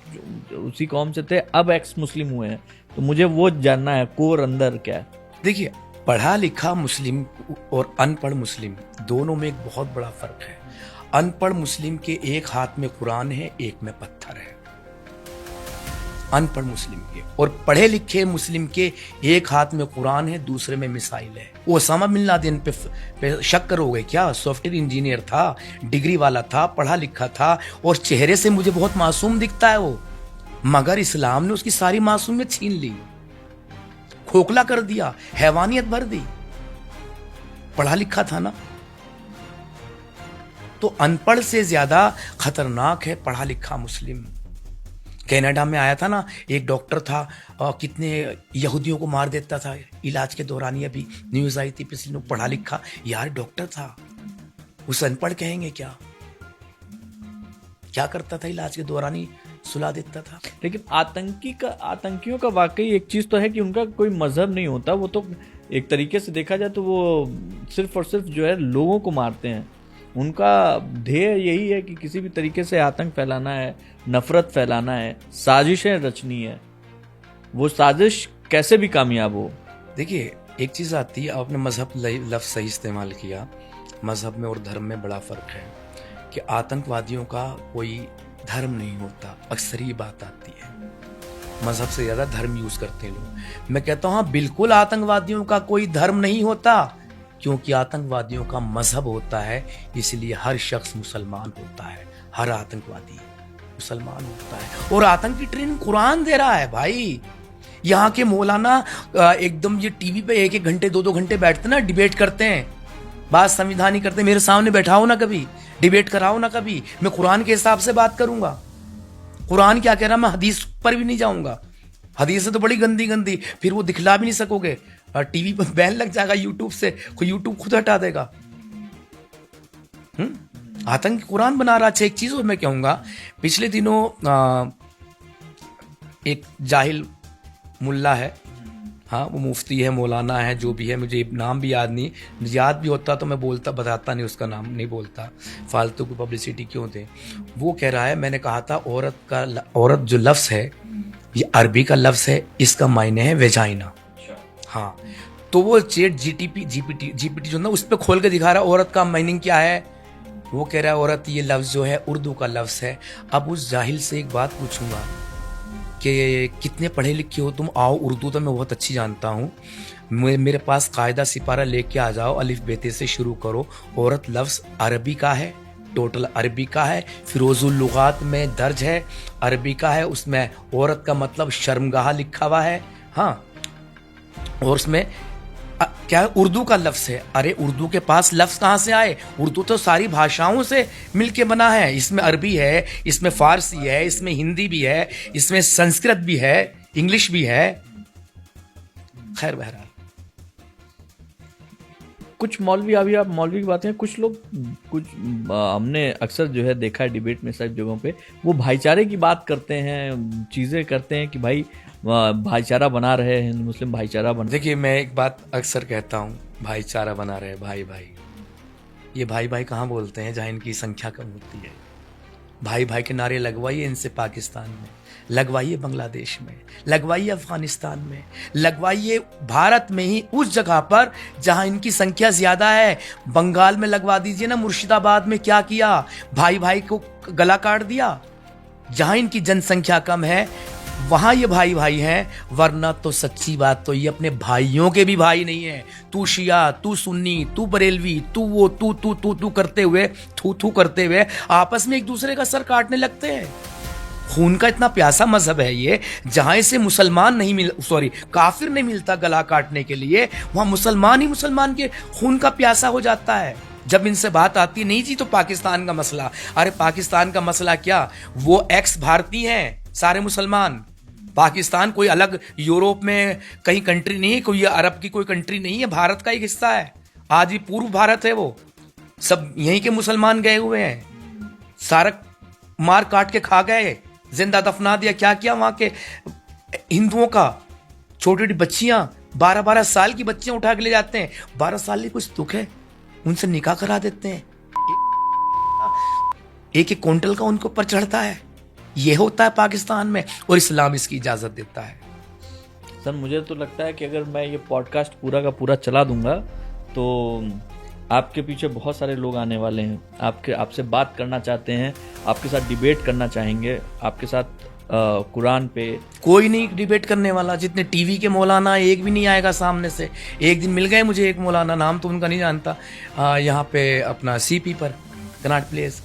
उसी कौम से थे, अब एक्स मुस्लिम हुए हैं, तो मुझे वो जानना है कोर अंदर क्या है। देखिए, पढ़ा लिखा मुस्लिम और अनपढ़ मुस्लिम दोनों में एक बहुत बड़ा फर्क है। अनपढ़ मुस्लिम के एक हाथ में कुरान है, एक में पत्थर है। अनपढ़ मुस्लिम के, और पढ़े लिखे मुस्लिम के एक हाथ में कुरान है, दूसरे में मिसाइल है। वो ओसामा बिन लादेन पे शक करोगे क्या? सॉफ्टवेयर इंजीनियर था, डिग्री वाला था, पढ़ा लिखा था, और चेहरे से मुझे बहुत मासूम दिखता है वो, मगर इस्लाम ने उसकी सारी मासूमियत छीन ली, खोखला कर दिया, हैवानियत भर दी। पढ़ा लिखा था ना। तो अनपढ़ से ज्यादा खतरनाक है पढ़ा लिखा मुस्लिम। कनाडा में आया था ना एक डॉक्टर था, कितने यहूदियों को मार देता था इलाज के दौरान। ही अभी न्यूज आई थी पिछले, पढ़ा लिखा यार डॉक्टर था, उस अनपढ़ कहेंगे क्या? क्या करता था इलाज के दौरान? ही सुला देता था। लेकिन आतंकियों का वाकई एक चीज तो है कि उनका कोई मजहब नहीं होता। वो तो एक तरीके से देखा जाए तो वो सिर्फ और सिर्फ जो है लोगों को मारते हैं। उनका ध्येय यही है कि किसी भी तरीके से आतंक फैलाना है, नफरत फैलाना है, साजिशें रचनी है। वो साजिश कैसे भी कामयाब हो। देखिए, एक चीज आती है, आपने मजहब लफ्ज सही इस्तेमाल किया। मजहब में और धर्म में बड़ा फर्क है कि आतंकवादियों का कोई धर्म नहीं होता। अक्सर ये बात आती है, मजहब से ज्यादा धर्म यूज करते हैं लोग। मैं कहता हूं, हाँ बिल्कुल, आतंकवादियों का कोई धर्म नहीं होता, क्योंकि आतंकवादियों का मजहब होता है। इसलिए हर शख्स मुसलमान होता है, हर आतंकवादी मुसलमान होता है। और आतंक की ट्रेनिंग कुरान दे रहा है भाई। यहाँ के मौलाना एकदम ये टीवी पे 1-1 घंटे 2-2 घंटे बैठते ना, डिबेट करते हैं, बात संविधानी करते। मेरे सामने बैठाओ ना, कभी डिबेट कराओ ना, कभी मैं कुरान के हिसाब से बात करूंगा। कुरान क्या कह रहा, मैं हदीस पर भी नहीं जाऊंगा। हदीस तो बड़ी गंदी गंदी, फिर वो दिखला भी नहीं सकोगे, और टीवी पर बैन लग जाएगा यूट्यूब से, यूट्यूब खुद हटा देगा। आतंक कुरान बना रहा। अच्छा, एक चीज और मैं कहूंगा, पिछले दिनों एक जाहिल मुल्ला है, हाँ वो मुफ्ती है, मौलाना है, जो भी है, मुझे नाम भी याद नहीं, याद भी होता तो मैं बताता नहीं, उसका नाम नहीं बोलता, फालतू की पब्लिसिटी क्यों दे। वो कह रहा है, मैंने कहा था औरत जो लफ्ज़ है ये अरबी का लफ्ज़ है, इसका मायने है वेजाइना। हाँ, तो वो चैट जीपीटी जो ना, उस पर खोल के दिखा रहा है औरत का मीनिंग क्या है। वो कह रहा है औरत ये लफ्ज़ जो है उर्दू का लफ्ज़ है। अब उस जाहिल से एक बात पूछूंगा कि कितने पढ़े लिखे हो तुम, आओ उर्दू तो मैं बहुत अच्छी जानता हूँ, मेरे पास कायदा सिपारा लेके आ जाओ, अलिफ बेते से शुरू करो। औरत लफ्ज़ अरबी का है, टोटल अरबी का है, फिरोजुल लुगात में दर्ज है, अरबी का है। उसमें औरत का मतलब शर्मगाह लिखा हुआ है, हाँ, और उसमें क्या है, उर्दू का लफ्ज़ है। अरे उर्दू के पास लफ्ज़ कहाँ से आए? उर्दू तो सारी भाषाओं से मिलके बना है। इसमें अरबी है, इसमें फारसी है, इसमें हिंदी भी है, इसमें संस्कृत भी है, इंग्लिश भी है। खैर बहरहाल, कुछ मौलवी, अभी आप मौलवी की बातें, कुछ लोग, कुछ हमने अक्सर जो है देखा है डिबेट में सब जगहों पे, वो भाईचारे की बात करते हैं, चीज़ें करते हैं कि भाई भाईचारा बना रहे, हिंदू मुस्लिम भाईचारा बना। देखिए, मैं एक बात अक्सर कहता हूँ, भाईचारा बना रहे, भाई भाई, ये भाई भाई कहाँ बोलते हैं जहाँ इनकी संख्या कम होती है। भाई भाई के नारे लगवाइए इनसे पाकिस्तान में, लगवाइए बांग्लादेश में, लगवाइए अफगानिस्तान में, लगवाइए भारत में ही उस जगह पर जहां इनकी संख्या ज्यादा है। बंगाल में लगवा दीजिए ना, मुर्शिदाबाद में क्या किया, भाई भाई को गला काट दिया। जहां इनकी जनसंख्या कम है वहां ये भाई भाई हैं, वरना तो सच्ची बात तो ये अपने भाइयों के भी भाई नहीं है। तू शिया, तू सुन्नी, तू बरेलवी, तू वो, तू करते हुए, थू करते हुए आपस में एक दूसरे का सर काटने लगते हैं। खून का इतना प्यासा मजहब है ये, जहां इसे मुसलमान नहीं काफिर नहीं मिलता गला काटने के लिए, वहां मुसलमान ही मुसलमान के खून का प्यासा हो जाता है। जब इनसे बात आती नहीं जी तो पाकिस्तान का मसला, अरे पाकिस्तान का मसला क्या, वो एक्स भारतीय हैं सारे मुसलमान। पाकिस्तान कोई अलग यूरोप में कहीं कंट्री नहीं है, कोई अरब की कोई कंट्री नहीं है, भारत का एक हिस्सा है। आज भी पूर्व भारत है, वो सब यहीं के मुसलमान गए हुए हैं, सारा मार काट के खा गए, जिंदा दफना दिया, क्या किया वहां के हिंदुओं का। छोटी छोटी बच्चियां 12-12 साल की बच्चियां उठा के ले जाते हैं, 12 साल की कुछ दुख है उनसे निकाह करा देते हैं, एक एक क्विंटल का उनके ऊपर चढ़ता है। ये होता है पाकिस्तान में, और इस्लाम इसकी इजाजत देता है। सर मुझे तो लगता है कि अगर मैं ये पॉडकास्ट पूरा का पूरा चला दूंगा तो आपके पीछे बहुत सारे लोग आने वाले हैं, आपसे बात करना चाहते हैं, आपके साथ डिबेट करना चाहेंगे, आपके साथ कुरान पे। कोई नहीं डिबेट करने वाला, जितने टीवी के मौलाना एक भी नहीं आएगा सामने से। एक दिन मिल गए मुझे एक मौलाना, नाम तो उनका नहीं जानता, यहाँ पे अपना CP पर कनाट प्लेस,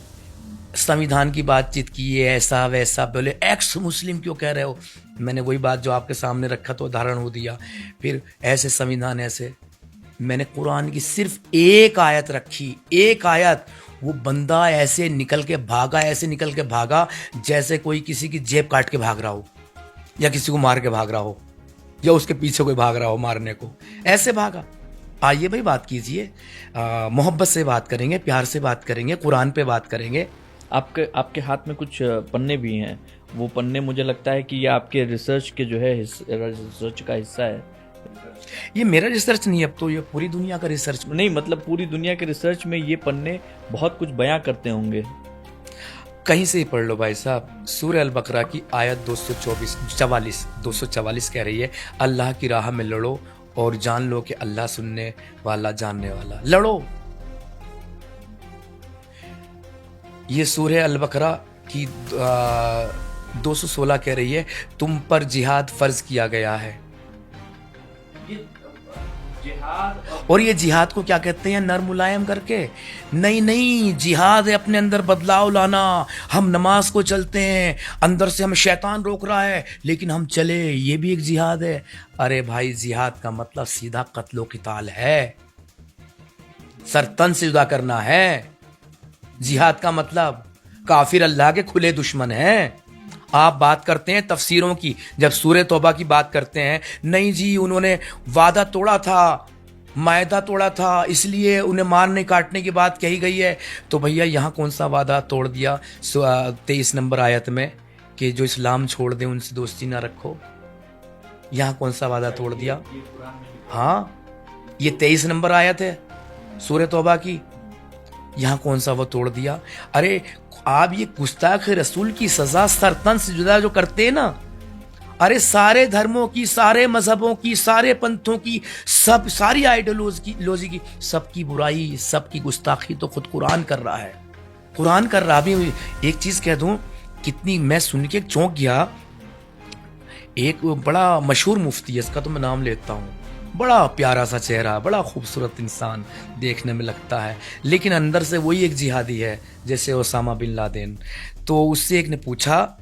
संविधान की बातचीत की है, ऐसा वैसा, बोले एक्स मुस्लिम क्यों कह रहे हो। मैंने वही बात जो आपके सामने रखा तो उदाहरण हो दिया। फिर ऐसे संविधान ऐसे, मैंने कुरान की सिर्फ एक आयत रखी, एक आयत, वो बंदा ऐसे निकल के भागा जैसे कोई किसी की जेब काट के भाग रहा हो, या किसी को मार के भाग रहा हो, या उसके पीछे कोई भाग रहा हो मारने को, ऐसे भागा। आइए भाई बात कीजिए, मोहब्बत से बात करेंगे, प्यार से बात करेंगे, कुरान पे बात करेंगे। आपके हाथ में कुछ पन्ने भी हैं, वो पन्ने मुझे लगता है कि ये आपके रिसर्च के जो है रिसर्च का हिस्सा है। ये मेरा रिसर्च नहीं है, अब तो ये पूरी दुनिया का रिसर्च। नहीं मतलब पूरी दुनिया के रिसर्च में ये पन्ने बहुत कुछ बयां करते होंगे। कहीं से ही पढ़ लो भाई साहब, सूरह अल बकरा की आयत 244 कह रही है, अल्लाह की राह में लड़ो और जान लो कि अल्लाह सुनने वाला, जानने वाला। लड़ो। ये सूरह अल बकरा की 216 कह रही है, तुम पर जिहाद फर्ज किया गया है। और ये जिहाद को क्या कहते हैं, नर मुलायम करके। नहीं, जिहाद है अपने अंदर बदलाव लाना। हम नमाज को चलते हैं, अंदर से हमें शैतान रोक रहा है, लेकिन हम चले, ये भी एक जिहाद है। अरे भाई, जिहाद का मतलब सीधा कत्लो क़िताल है, सर तन से जुदा करना है। जिहाद का मतलब काफिर अल्लाह के खुले दुश्मन हैं। आप बात करते हैं तफसीरों की, जब सूरह तौबा की बात करते हैं, नहीं जी उन्होंने वादा तोड़ा था, मायदा तोड़ा था, इसलिए उन्हें मारने काटने की बात कही गई है। तो भैया यहाँ कौन सा वादा तोड़ दिया 23 नंबर आयत में कि जो इस्लाम छोड़ दे उनसे दोस्ती ना रखो। यहाँ कौन सा वादा तोड़ दिया? हाँ, ये 23 नंबर आयत है सूरह तौबा की, यहाँ कौन सा वो तोड़ दिया? अरे आप ये गुस्ताख रसूल की सजा सरतन से जुदा जो करते हैं ना, अरे सारे धर्मों की, सारे मजहबों की, सारे पंथों की, सब सारी आइडियोलॉजी की, सबकी बुराई, सबकी गुस्ताखी तो खुद कुरान कर रहा है। कुरान कर रहा। अभी एक चीज कह दूं, कितनी मैं सुन के चौंक गया। एक बड़ा मशहूर मुफ्ती है, इसका तो मैं नाम लेता हूँ, बड़ा प्यारा सा चेहरा, बड़ा खूबसूरत इंसान देखने में लगता है, लेकिन अंदर से वही एक जिहादी है जैसे ओसामा बिन लादेन। तो उससे एक ने पूछा,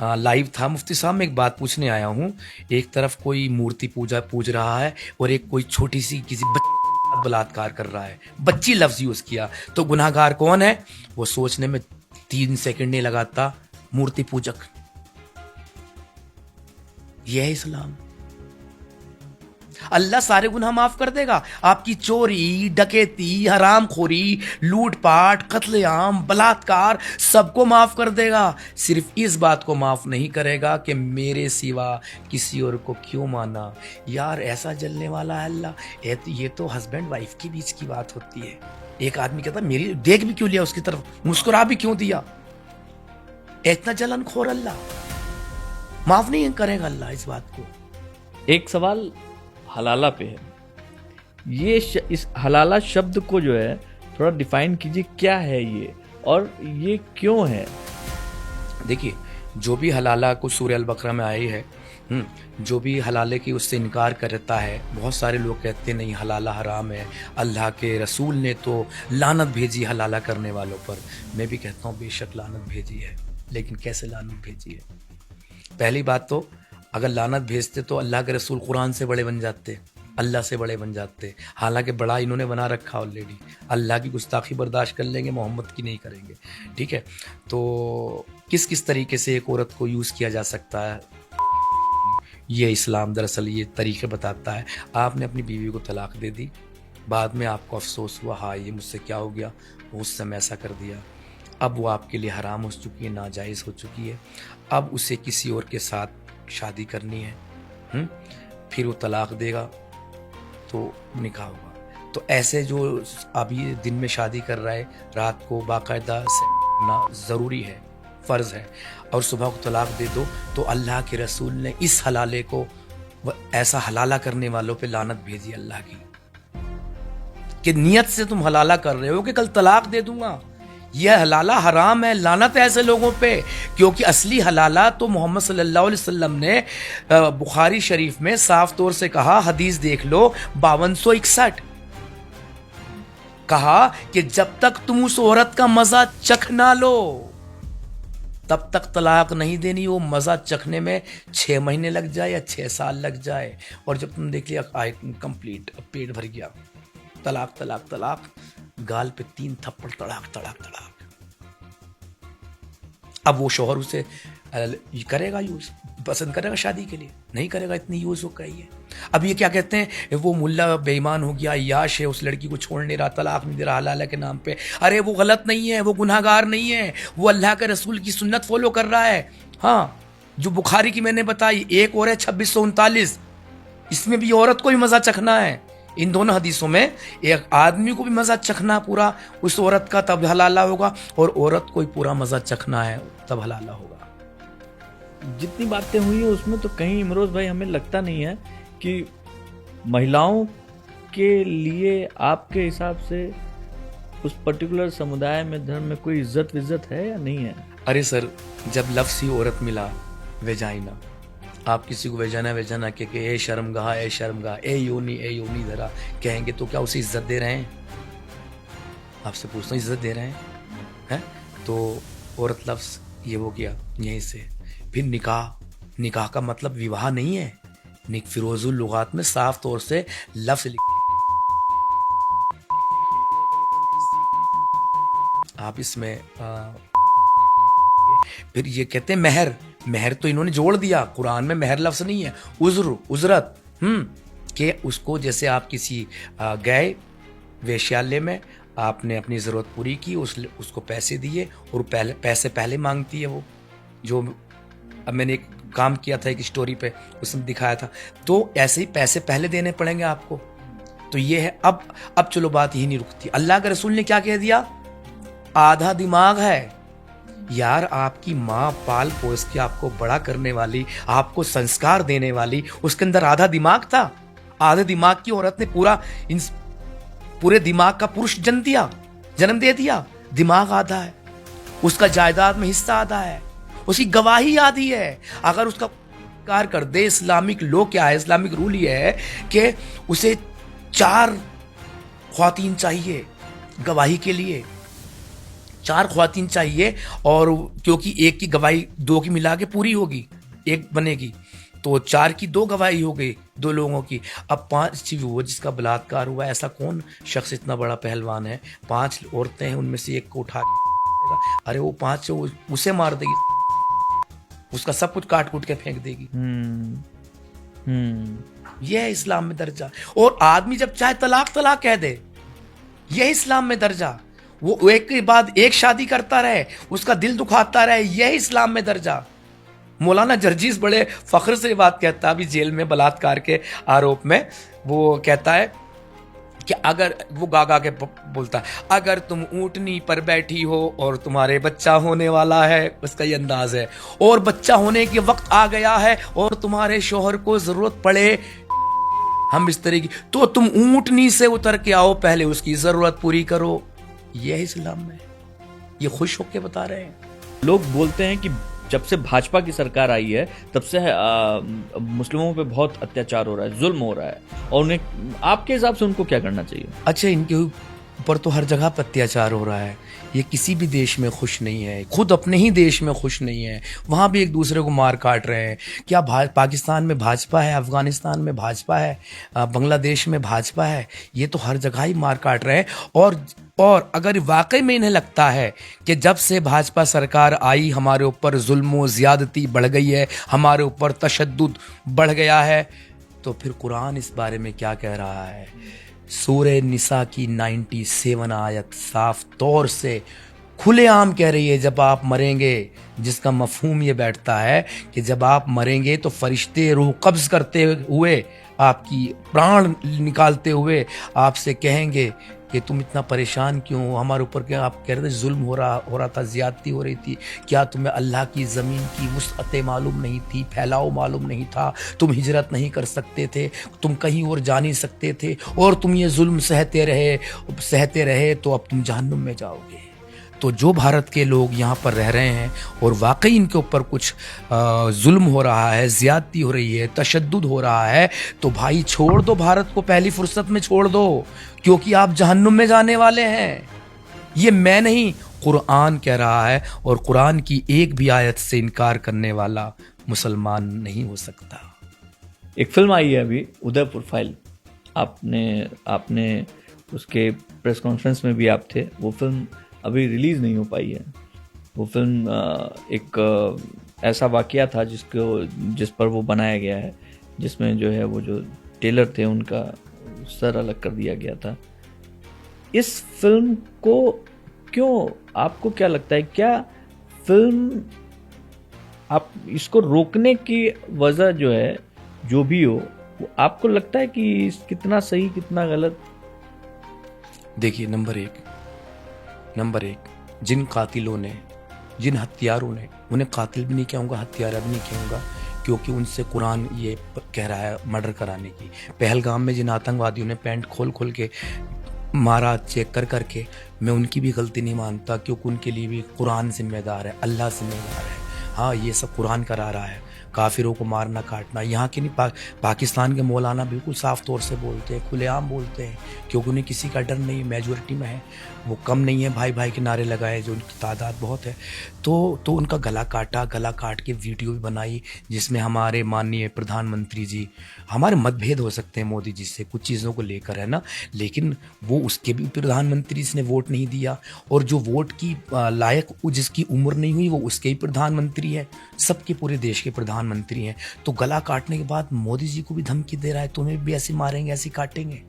लाइव था, मुफ्ती साहब मैं एक बात पूछने आया हूँ, एक तरफ कोई मूर्ति पूज रहा है और एक कोई छोटी सी किसी बच्ची बलात्कार कर रहा है, बच्ची लफ्ज यूज किया, तो गुनाहगार कौन है? वो सोचने में 3 सेकंड नहीं लगाता, मूर्ति पूजक। यह है इस्लाम। अल्लाह सारे गुनाह माफ कर देगा, आपकी चोरी, डकैती, हरामखोरी, लूटपाट, कत्लेआम, बलात्कार सबको माफ कर देगा। सिर्फ इस बात को माफ नहीं करेगा कि मेरे सिवा किसी और को क्यों माना। यार ऐसा जलने वाला है अल्लाह। ये तो हस्बैंड वाइफ के बीच की बात होती है। एक आदमी कहता मेरी देख भी क्यों लिया उसकी तरफ, मुस्कुरा भी क्यों दिया? इतना जलनखोर अल्लाह माफ नहीं करेगा अल्लाह इस बात को। एक सवाल हलाला पे है, ये इस हलाला शब्द को जो है थोड़ा डिफाइन कीजिए, क्या है ये और ये क्यों है? देखिए, जो भी हलाला कुछ सूरह अल बकरा में आई है, जो भी हलाले की उससे इनकार करता है, बहुत सारे लोग कहते नहीं हलाला हराम है, अल्लाह के रसूल ने तो लानत भेजी हलाला करने वालों पर। मैं भी कहता हूँ बेशक लानत भेजी है, लेकिन कैसे लानत भेजी है? पहली बात तो अगर लानत भेजते तो अल्लाह के रसूल कुरान से बड़े बन जाते, अल्लाह से बड़े बन जाते। हालांकि बड़ा इन्होंने बना रखा ऑलरेडी, अल्लाह की गुस्ताखी बर्दाश्त कर लेंगे, मोहम्मद की नहीं करेंगे। ठीक है, तो किस किस तरीके से एक औरत को यूज़ किया जा सकता है, ये इस्लाम दरअसल ये तरीके बताता है। आपने अपनी बीवी को तलाक दे दी, बाद में आपको अफसोस हुआ, हाँ ये मुझसे क्या हो गया, उस समय ऐसा कर दिया, अब वो आपके लिए हराम हो चुकी है, नाजायज़ हो चुकी है, अब उसे किसी और के साथ शादी करनी है, फिर वो तलाक देगा तो निकाह होगा। तो ऐसे जो अभी दिन में शादी कर रहा है, रात को बाकायदा करना ज़रूरी है, फ़र्ज़ है, और सुबह को तलाक दे दो, तो अल्लाह के रसूल ने इस हलाले को ऐसा हलाला करने वालों पे लानत भेजी अल्लाह की, कि नियत से तुम हलाला कर रहे हो कि कल तलाक दे दूंगा, यह हलाला हराम है, लानत है ऐसे लोगों पे। क्योंकि असली हलाला तो मोहम्मद सल्लल्लाहु अलैहि वसल्लम ने बुखारी शरीफ में साफ तौर से कहा, हदीस देख लो 5261, कहा कि जब तक तुम उस औरत का मजा चख ना लो तब तक तलाक नहीं देनी। वो मजा चखने में 6 महीने लग जाए या 6 साल लग जाए, और जब तुम देख लिया कंप्लीट, पेट भर गया, तलाक तलाक तलाक, गाल पे 3 थप्पड़, तलाक तलाक तलाक। अब वो शोहर उसे करेगा यूज, पसंद करेगा शादी के लिए, नहीं करेगा, इतनी यूज हो गई है। अब ये क्या कहते हैं, वो मुल्ला बेईमान हो गया, याश है, उस लड़की को छोड़ नहीं रहा, तलाक नहीं दे रहा हलाला के नाम पे। अरे वो गलत नहीं है, वो गुनाहगार नहीं है, वो अल्लाह के रसूल की सुन्नत फॉलो कर रहा है। हाँ, जो बुखारी की मैंने बताई, एक और है 2639, इसमें भी औरत को भी मजा चखना है। इन दोनों हदीसों में एक आदमी को भी मजा चखना पूरा उस औरत का, तब हलाला होगा, और औरत को भी पूरा मजा चखना है, तब हलाला होगा। जितनी बातें हुई है उसमें तो कहीं इमरोज भाई हमें लगता नहीं है कि महिलाओं के लिए आपके हिसाब से उस पर्टिकुलर समुदाय में, धर्म में कोई इज्जत है या नहीं है? अरे सर, जब लफ्ज़ ही औरत मिला, वेजाइना, आप किसी को वेजाना के ए शर्मगाह, ए शर्मगाह, ए योनी धरा कहेंगे तो क्या उसे इज्जत दे रहे हैं? आपसे पूछता हूँ, इज्जत दे रहे हैं? तो औरत लफ्ज़ ये वो किया यहीं से। फिर निकाह का मतलब विवाह नहीं है, फिरोजुल लुगात में साफ तौर से लफ्ज़ आप इसमें फिर ये कहते हैं महर तो इन्होंने जोड़ दिया, कुरान में महर लफ्ज़ नहीं है, उजरत कि उसको, जैसे आप किसी गए वेश्यालय में, आपने अपनी ज़रूरत पूरी की, उसको पैसे दिए, और पैसे पहले मांगती है वो। जो अब मैंने एक काम किया था एक स्टोरी पे, उसमें दिखाया था, तो ऐसे ही पैसे पहले देने पड़ेंगे आपको। तो ये है। अब चलो बात यही नहीं रुकती, अल्लाह के रसूल ने क्या कह दिया, आधा दिमाग है यार। आपकी माँ पाल पोस के आपको बड़ा करने वाली, आपको संस्कार देने वाली, उसके अंदर आधा दिमाग था। आधे दिमाग की औरत ने पूरे दिमाग का पुरुष जन्म दे दिया। दिमाग आधा है, उसका जायदाद में हिस्सा आधा है, उसकी गवाही आधी है। अगर उसका कार कर दे, इस्लामिक लॉ क्या है, इस्लामिक रूल ये है कि उसे 4 ख्वातीन चाहिए गवाही के लिए, 4 ख्वातीन चाहिए, और क्योंकि एक की गवाही 2 की मिला के पूरी होगी, 1 बनेगी, तो 4 की 2 गवाही हो गई 2 लोगों की। अब 5 वो जिसका बलात्कार हुआ, ऐसा कौन शख्स इतना बड़ा पहलवान है, 5 औरतें हैं, उनमें से एक को उठा, अरे वो 5 उसे मार देगी, उसका सब कुछ काट कूट के फेंक देगी। यह है इस्लाम में दर्जा। और आदमी जब चाहे तलाक कह दे, यह इस्लाम में दर्जा। वो एक के बाद एक शादी करता रहे, उसका दिल दुखाता रहे, यह इस्लाम में दर्जा। मौलाना जर्जीस बड़े फख्र से बात कहता है, अभी जेल में बलात्कार के आरोप में, वो कहता है कि अगर वो गा के बोलता है, अगर तुम ऊँटनी पर बैठी हो और तुम्हारे बच्चा होने वाला है, उसका ये अंदाज है, और बच्चा होने के वक्त आ गया है और तुम्हारे शोहर को जरूरत पड़े हम इस तरह की, तो तुम ऊँटनी से उतर के आओ, पहले उसकी जरूरत पूरी करो। यह इस्लाम है, ये खुश होके बता रहे हैं। लोग बोलते हैं कि जब से भाजपा की सरकार आई है तब से मुस्लिमों पे बहुत अत्याचार हो रहा है, जुल्म हो रहा है, और उन्हें, आपके हिसाब से उनको क्या करना चाहिए? अच्छा, इनके ऊपर तो हर जगह पर अत्याचार हो रहा है, ये किसी भी देश में खुश नहीं है, खुद अपने ही देश में खुश नहीं है, वहाँ भी एक दूसरे को मार काट रहे हैं। क्या पाकिस्तान में भाजपा है, अफगानिस्तान में भाजपा है, बांग्लादेश में भाजपा है, ये तो हर जगह ही मार काट रहे हैं। और अगर वाकई में इन्हें लगता है कि जब से भाजपा सरकार आई हमारे ऊपर जुल्म व ज़्यादती बढ़ गई है, हमारे ऊपर तशद्दुद बढ़ गया है, तो फिर कुरान इस बारे में क्या कह रहा है? सूरह निसा की 97 आयत साफ तौर से खुलेआम कह रही है, जब आप मरेंगे, जिसका मफहूम ये बैठता है कि जब आप मरेंगे तो फरिश्ते रूह कब्ज करते हुए, आपकी प्राण निकालते हुए आपसे कहेंगे कि तुम इतना परेशान क्यों हो, हमारे ऊपर क्या आप कह रहे थे जुल्म हो रहा था, ज्यादती हो रही थी, क्या तुम्हें अल्लाह की ज़मीन की वुसअतें मालूम नहीं थी, फैलाव मालूम नहीं था, तुम हिजरत नहीं कर सकते थे, तुम कहीं और जा नहीं सकते थे, और तुम ये जुल्म सहते रहे तो अब तुम जहन्नुम में जाओगे। तो जो भारत के लोग यहाँ पर रह रहे हैं और वाकई इनके ऊपर कुछ जुल्म हो रहा है, ज़्यादती हो रही है, तशद्दुद हो रहा है, तो भाई छोड़ दो भारत को, पहली फुर्सत में छोड़ दो, क्योंकि आप जहन्नुम में जाने वाले हैं। ये मैं नहीं, कुरान कह रहा है, और कुरान की एक भी आयत से इनकार करने वाला मुसलमान नहीं हो सकता। एक फिल्म आई है अभी, उदयपुर फाइल, आपने उसके प्रेस कॉन्फ्रेंस में भी आप थे। वो फिल्म अभी रिलीज़ नहीं हो पाई है। वो फिल्म एक ऐसा वाकया था जिस पर वो बनाया गया है, जिसमें जो है वो जो टेलर थे उनका सर अलग कर दिया गया था। इस फिल्म को क्यों, आपको क्या लगता है, क्या फिल्म, आप इसको रोकने की वजह जो है, जो भी हो, वो आपको लगता है कि कितना सही कितना गलत? देखिए, नंबर एक, जिन कातिलों ने, जिन हत्यारों ने, उन्हें कातिल भी नहीं कहूँगा, हत्यारा भी नहीं कहूँगा, क्योंकि उनसे कुरान ये कह रहा है मर्डर कराने की। पहलगाम में जिन आतंकवादियों ने पैंट खोल के मारा, चेक करके, मैं उनकी भी गलती नहीं मानता, क्योंकि उनके लिए भी कुरान जिम्मेदार है, अल्लाह जिम्मेदार है। हाँ, ये सब कुरान करा रहा है, काफिरों को मारना काटना। यहाँ के नहीं, पाकिस्तान के मौलाना बिल्कुल साफ तौर से बोलते हैं, खुलेआम बोलते हैं, क्योंकि उन्हें किसी का डर नहीं, मेजोरिटी में है, वो कम नहीं है, भाई भाई के नारे लगाए, जो उनकी तादाद बहुत है। तो उनका गला काट के वीडियो भी बनाई, जिसमें हमारे माननीय प्रधानमंत्री जी, हमारे मतभेद हो सकते हैं मोदी जी से कुछ चीज़ों को लेकर, है ना, लेकिन वो उसके भी प्रधानमंत्री ने वोट नहीं दिया, और जो वोट की लायक, जिसकी उम्र नहीं हुई, वो उसके ही प्रधानमंत्री है, सबके पूरे देश के प्रधानमंत्री हैं। तो गला काटने के बाद मोदी जी को भी धमकी दे रहा है, तुम्हें भी ऐसे मारेंगे, ऐसे काटेंगे,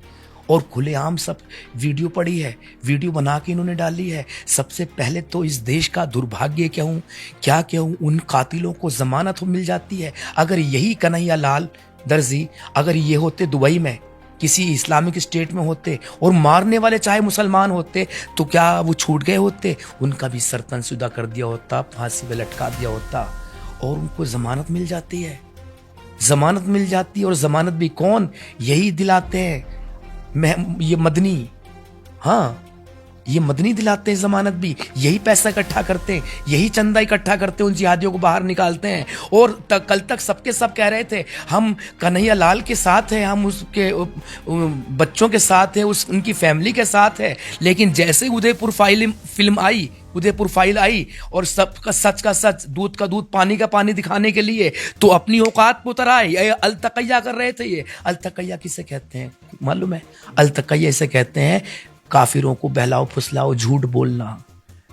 और खुलेआम सब वीडियो पड़ी है, वीडियो बना के इन्होंने डाली है। सबसे पहले तो इस देश का दुर्भाग्य क्या कहूँ, उन कातिलों को जमानत मिल जाती है। अगर यही कन्हैया लाल दर्जी, अगर ये होते दुबई में किसी इस्लामिक स्टेट में होते और मारने वाले चाहे मुसलमान होते, तो क्या वो छूट गए होते? उनका भी सर तनसुदा कर दिया होता, फांसी पे लटका दिया होता, और उनको जमानत मिल जाती है। और जमानत भी कौन, यही दिलाते हैं, ये मदनी, हाँ, ये मदनी दिलाते हैं जमानत भी, यही पैसा इकट्ठा करते हैं, यही चंदा इकट्ठा करते हैं, उन जिहादियों को बाहर निकालते हैं। और कल तक सबके सब कह रहे थे हम कन्हैया लाल के साथ हैं, हम उसके बच्चों के साथ हैं, उनकी फैमिली के साथ है, लेकिन जैसे उदयपुर फाइल आई और सबका सच का सच, दूध का दूध, पानी का पानी दिखाने के लिए तो अपनी औकात पर उतर आए। ये अलतकैया कर रहे थे। ये अलतकैया किसे कहते हैं मालूम है? अलतकैया इसे कहते हैं काफिरों को बहलाओ फुसलाओ, झूठ बोलना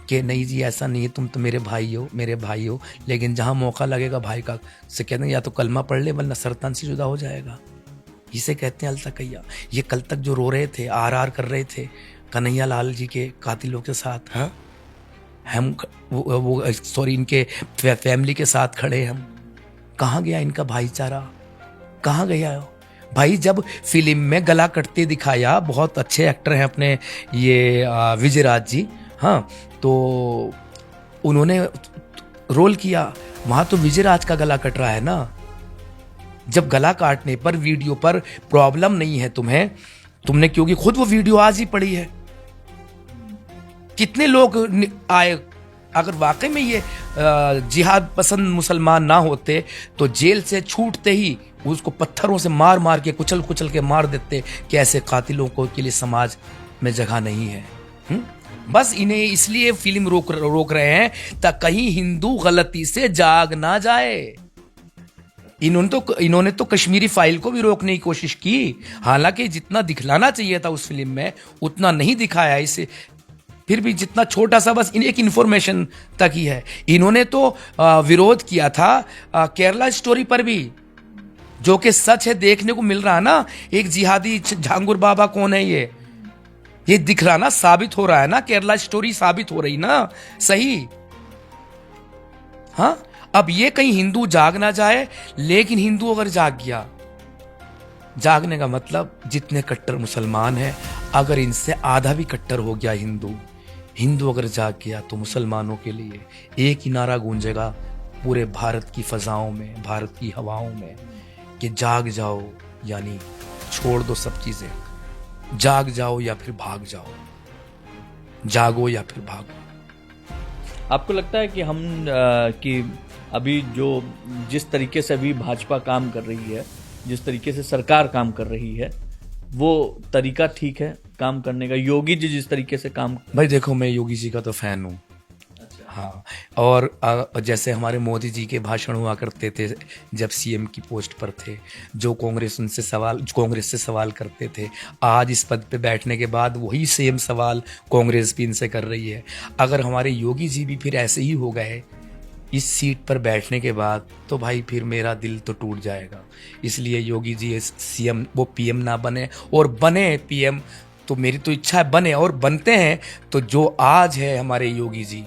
कि नहीं जी ऐसा नहीं है, तुम तो मेरे भाई हो, लेकिन जहां मौका लगेगा भाई का से कहते हैं या तो कलमा पढ़ ले, वरना सरतान से जुदा हो जाएगा। इसे कहते हैं अलतकैया। ये कल तक जो रो रहे थे, आर कर रहे थे कन्हैया लाल जी के कातिलों के साथ, हाँ, हम इनके फैमिली के साथ खड़े, हम कहाँ गया इनका भाईचारा, कहाँ गया? भाई जब फिल्म में गला कटते दिखाया, बहुत अच्छे एक्टर हैं अपने ये विजयराज जी, हाँ, तो उन्होंने रोल किया, वहां तो विजयराज का गला कट रहा है ना। जब गला काटने पर वीडियो पर प्रॉब्लम नहीं है तुम्हें, तुमने क्योंकि खुद वो वीडियो आज ही पड़ी है, कितने लोग आए। अगर वाकई में ये जिहाद पसंद मुसलमान ना होते तो जेल से छूटते ही उसको पत्थरों से मार मार के कुचल कुचल के मार देते कि ऐसे कातिलों को के लिए समाज में जगह नहीं है। बस इन्हें इसलिए फिल्म रोक रहे हैं ताकि कहीं हिंदू गलती से जाग ना जाए। इन्होंने तो कश्मीरी फाइल को भी रोकने की कोशिश की, हालांकि जितना दिखलाना चाहिए था उस फिल्म में उतना नहीं दिखाया इसे, फिर भी जितना छोटा सा बस एक इन्फॉर्मेशन तक ही है। इन्होंने तो विरोध किया था केरला स्टोरी पर भी, जो कि सच है, देखने को मिल रहा है ना। एक जिहादी झांगुर बाबा कौन है ये दिख रहा ना, साबित हो रहा है ना, केरला स्टोरी साबित हो रही ना, सही। हाँ, अब ये कहीं हिंदू जाग ना जाए, लेकिन हिंदू अगर जाग गया, जागने का मतलब जितने कट्टर मुसलमान हैं, अगर इनसे आधा भी कट्टर हो गया हिंदू अगर जाग गया तो मुसलमानों के लिए एक ही नारा गूंजेगा पूरे भारत की फजाओं में, भारत की हवाओं में, कि जाग जाओ, यानी छोड़ दो सब चीजें, जाग जाओ या फिर भाग जाओ, जागो या फिर भागो। आपको लगता है कि कि अभी जिस तरीके से अभी भाजपा काम कर रही है, जिस तरीके से सरकार काम कर रही है, वो तरीका ठीक है काम करने का? योगी जी जिस तरीके से काम, भाई देखो, मैं योगी जी का तो फैन हूँ। हाँ, और जैसे हमारे मोदी जी के भाषण हुआ करते थे जब सीएम की पोस्ट पर थे, जो कांग्रेस से सवाल करते थे, आज इस पद पे बैठने के बाद वही सेम सवाल कांग्रेस भी इनसे कर रही है। अगर हमारे योगी जी भी फिर ऐसे ही हो गए इस सीट पर बैठने के बाद, तो भाई फिर मेरा दिल तो टूट जाएगा। इसलिए योगी जी सीएम, वो पीएम ना बने, और बने पीएम तो मेरी तो इच्छा है बने, और बनते हैं तो जो आज है हमारे योगी जी,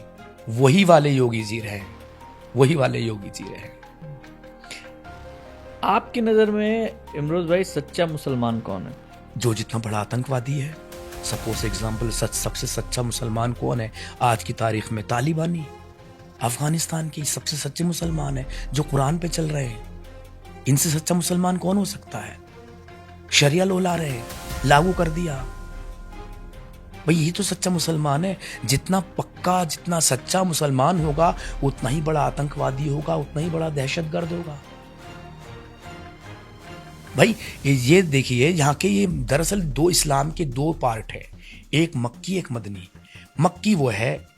वही वाले योगी जी रहे, वही वाले योगी जी रहे। आपकी नजर में इमरोज भाई सच्चा मुसलमान कौन है? जो जितना बड़ा आतंकवादी है। सपोज एग्जाम्पल, सबसे सच्चा मुसलमान कौन है आज की तारीख में? तालिबानी, अफगानिस्तान के सबसे सच्चे मुसलमान है जो कुरान पे चल रहे हैं। इनसे सच्चा मुसलमान कौन हो सकता है? शरिया लो ला रहे, लागू कर दिया, भाई यही तो सच्चा मुसलमान है। जितना पक्का, जितना सच्चा मुसलमान होगा उतना ही बड़ा आतंकवादी होगा, उतना ही बड़ा दहशतगर्द होगा। भाई ये देखिए, यहाँ के ये दरअसल दो इस्लाम के दो पार्ट है, एक मक्की एक मदनी। मक्की वो है,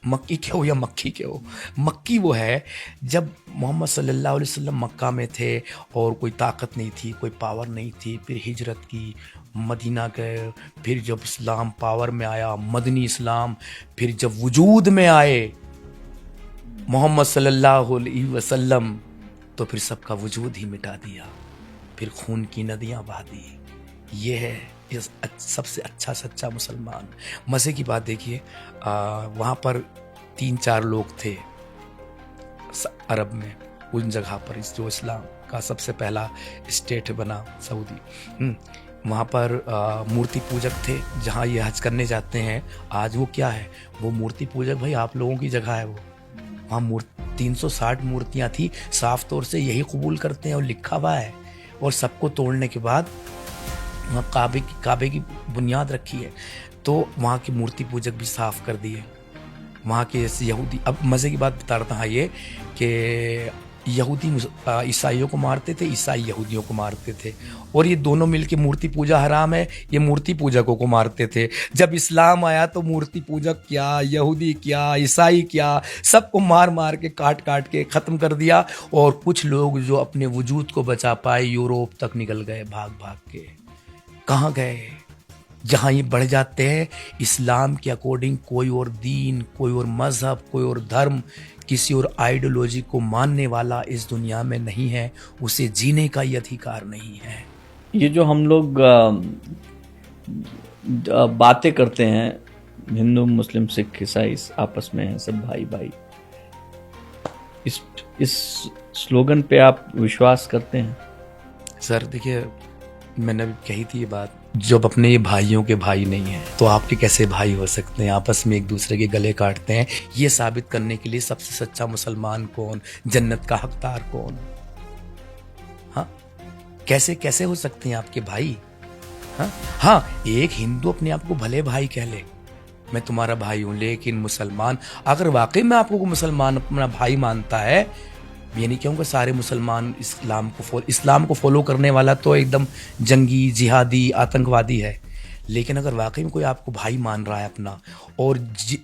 मक्की के हो या मक्खी के हो, मक्की वो है जब मोहम्मद सल्लल्लाहु अलैहि वसल्लम मक्का में थे और कोई ताकत नहीं थी, कोई पावर नहीं थी, फिर हिजरत की, मदीना गए, फिर जब इस्लाम पावर में आया, मदनी इस्लाम, फिर जब वजूद में आए मोहम्मद सल्लल्लाहु अलैहि वसल्लम, तो फिर सबका वजूद ही मिटा दिया, फिर खून की नदियां बहा दी। ये है इस सबसे अच्छा सच्चा मुसलमान। मज़े की बात देखिए, वहाँ पर 3-4 लोग थे अरब में, उन जगह पर इस जो इस्लाम का सबसे पहला स्टेट बना सऊदी, वहाँ पर मूर्ति पूजक थे, जहाँ ये हज करने जाते हैं आज। वो क्या है, वो मूर्ति पूजक भाई आप लोगों की जगह है। वो वहाँ 360 मूर्तियाँ थी, साफ तौर से यही कबूल करते हैं और लिखा हुआ है, और सबको तोड़ने के बाद वहाँ काबे की बुनियाद रखी है, तो वहाँ की मूर्ति पूजक भी साफ कर दिए। वहाँ के यहूदी, अब मज़े की बात बता रहा था ये कि यहूदी ईसाइयों को मारते थे, ईसाई यहूदियों को मारते थे, और ये दोनों मिलके मूर्ति पूजा हराम है, ये मूर्ति पूजकों को मारते थे। जब इस्लाम आया तो मूर्ति पूजक क्या, यहूदी क्या, ईसाई क्या, सबको मार मार के काट काट के ख़त्म कर दिया। और कुछ लोग जो अपने वजूद को बचा पाए यूरोप तक निकल गए भाग भाग के। कहाँ गए? जहाँ ये बढ़ जाते हैं इस्लाम के अकॉर्डिंग कोई और दीन, कोई और मज़हब, कोई और धर्म, किसी और आइडियोलॉजी को मानने वाला इस दुनिया में नहीं है, उसे जीने का ही अधिकार नहीं है। ये जो हम लोग बातें करते हैं, हिंदू मुस्लिम सिख ईसाई आपस में हैं सब भाई भाई, इस स्लोगन पे आप विश्वास करते हैं? सर देखिए, मैंने अभी कही थी ये बात, जब अपने भाइयों के भाई नहीं है तो आपके कैसे भाई हो सकते हैं? आपस में एक दूसरे के गले काटते हैं, ये साबित करने के लिए सबसे सच्चा मुसलमान कौन, जन्नत का हकदार कौन? हाँ, कैसे कैसे हो सकते हैं आपके भाई? हाँ हाँ, एक हिंदू अपने आप को भले भाई कह ले, मैं तुम्हारा भाई हूं, लेकिन मुसलमान अगर वाकई में आपको मुसलमान अपना भाई मानता है, ये नहीं कहूँगा सारे मुसलमान इस्लाम को फॉलो करने वाला तो एकदम जंगी जिहादी आतंकवादी है, लेकिन अगर वाकई में कोई आपको भाई मान रहा है अपना और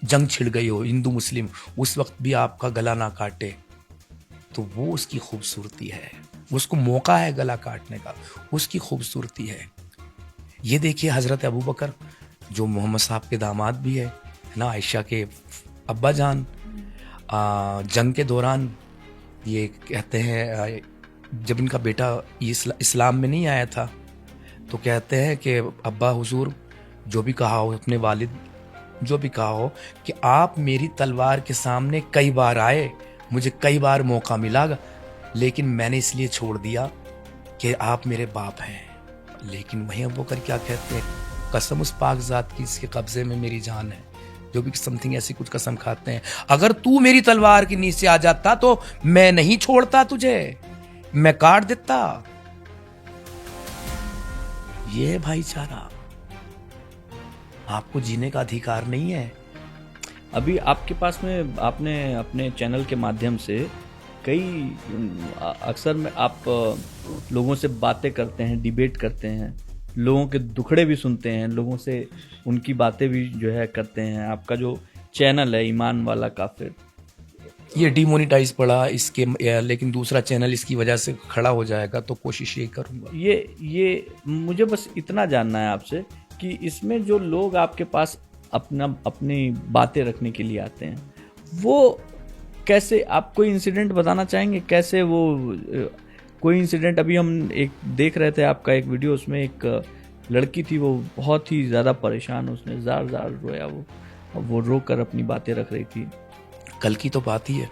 जंग छिड़ गई हो हिंदू मुस्लिम, उस वक्त भी आपका गला ना काटे, तो वो उसकी खूबसूरती है, उसको मौका है गला काटने का, उसकी खूबसूरती है। ये देखिए हज़रत अबू बकर जो मोहम्मद साहब के दामाद भी है ना, आयशा के अब्बा जान, जंग के दौरान ये कहते हैं जब इनका बेटा इस्लाम में नहीं आया था तो कहते हैं कि अब्बा हुजूर जो भी कहा हो, अपने वालिद जो भी कहा हो कि आप मेरी तलवार के सामने कई बार आए, मुझे कई बार मौका मिला, लेकिन मैंने इसलिए छोड़ दिया कि आप मेरे बाप हैं। लेकिन वहीं अबू बकर क्या कहते हैं, कसम उस पाक ज़ात की इसके कब्जे में मेरी जान है, जो भी समथिंग ऐसी कुछ कसम खाते हैं, अगर तू मेरी तलवार के नीचे आ जाता तो मैं नहीं छोड़ता तुझे, मैं काट देता। ये है भाईचारा। आपको जीने का अधिकार नहीं है। अभी आपके पास में आपने अपने चैनल के माध्यम से कई अक्सर में आप लोगों से बातें करते हैं, डिबेट करते हैं, लोगों के दुखड़े भी सुनते हैं, लोगों से उनकी बातें भी जो है करते हैं। आपका जो चैनल है ईमान वाला काफिर, ये डिमोनिटाइज पड़ा इसके, लेकिन दूसरा चैनल इसकी वजह से खड़ा हो जाएगा तो कोशिश यही करूंगा। ये मुझे बस इतना जानना है आपसे कि इसमें जो लोग आपके पास अपनी बातें रखने के लिए आते हैं, वो कैसे, आप कोई इंसिडेंट बताना चाहेंगे कैसे वो कोई इंसिडेंट? अभी हम एक देख रहे थे आपका एक वीडियो, उसमें एक लड़की थी, वो बहुत ही ज़्यादा परेशान, उसने जार जार रोया, वो रो कर अपनी बातें रख रही थी। कल की तो बात ही है,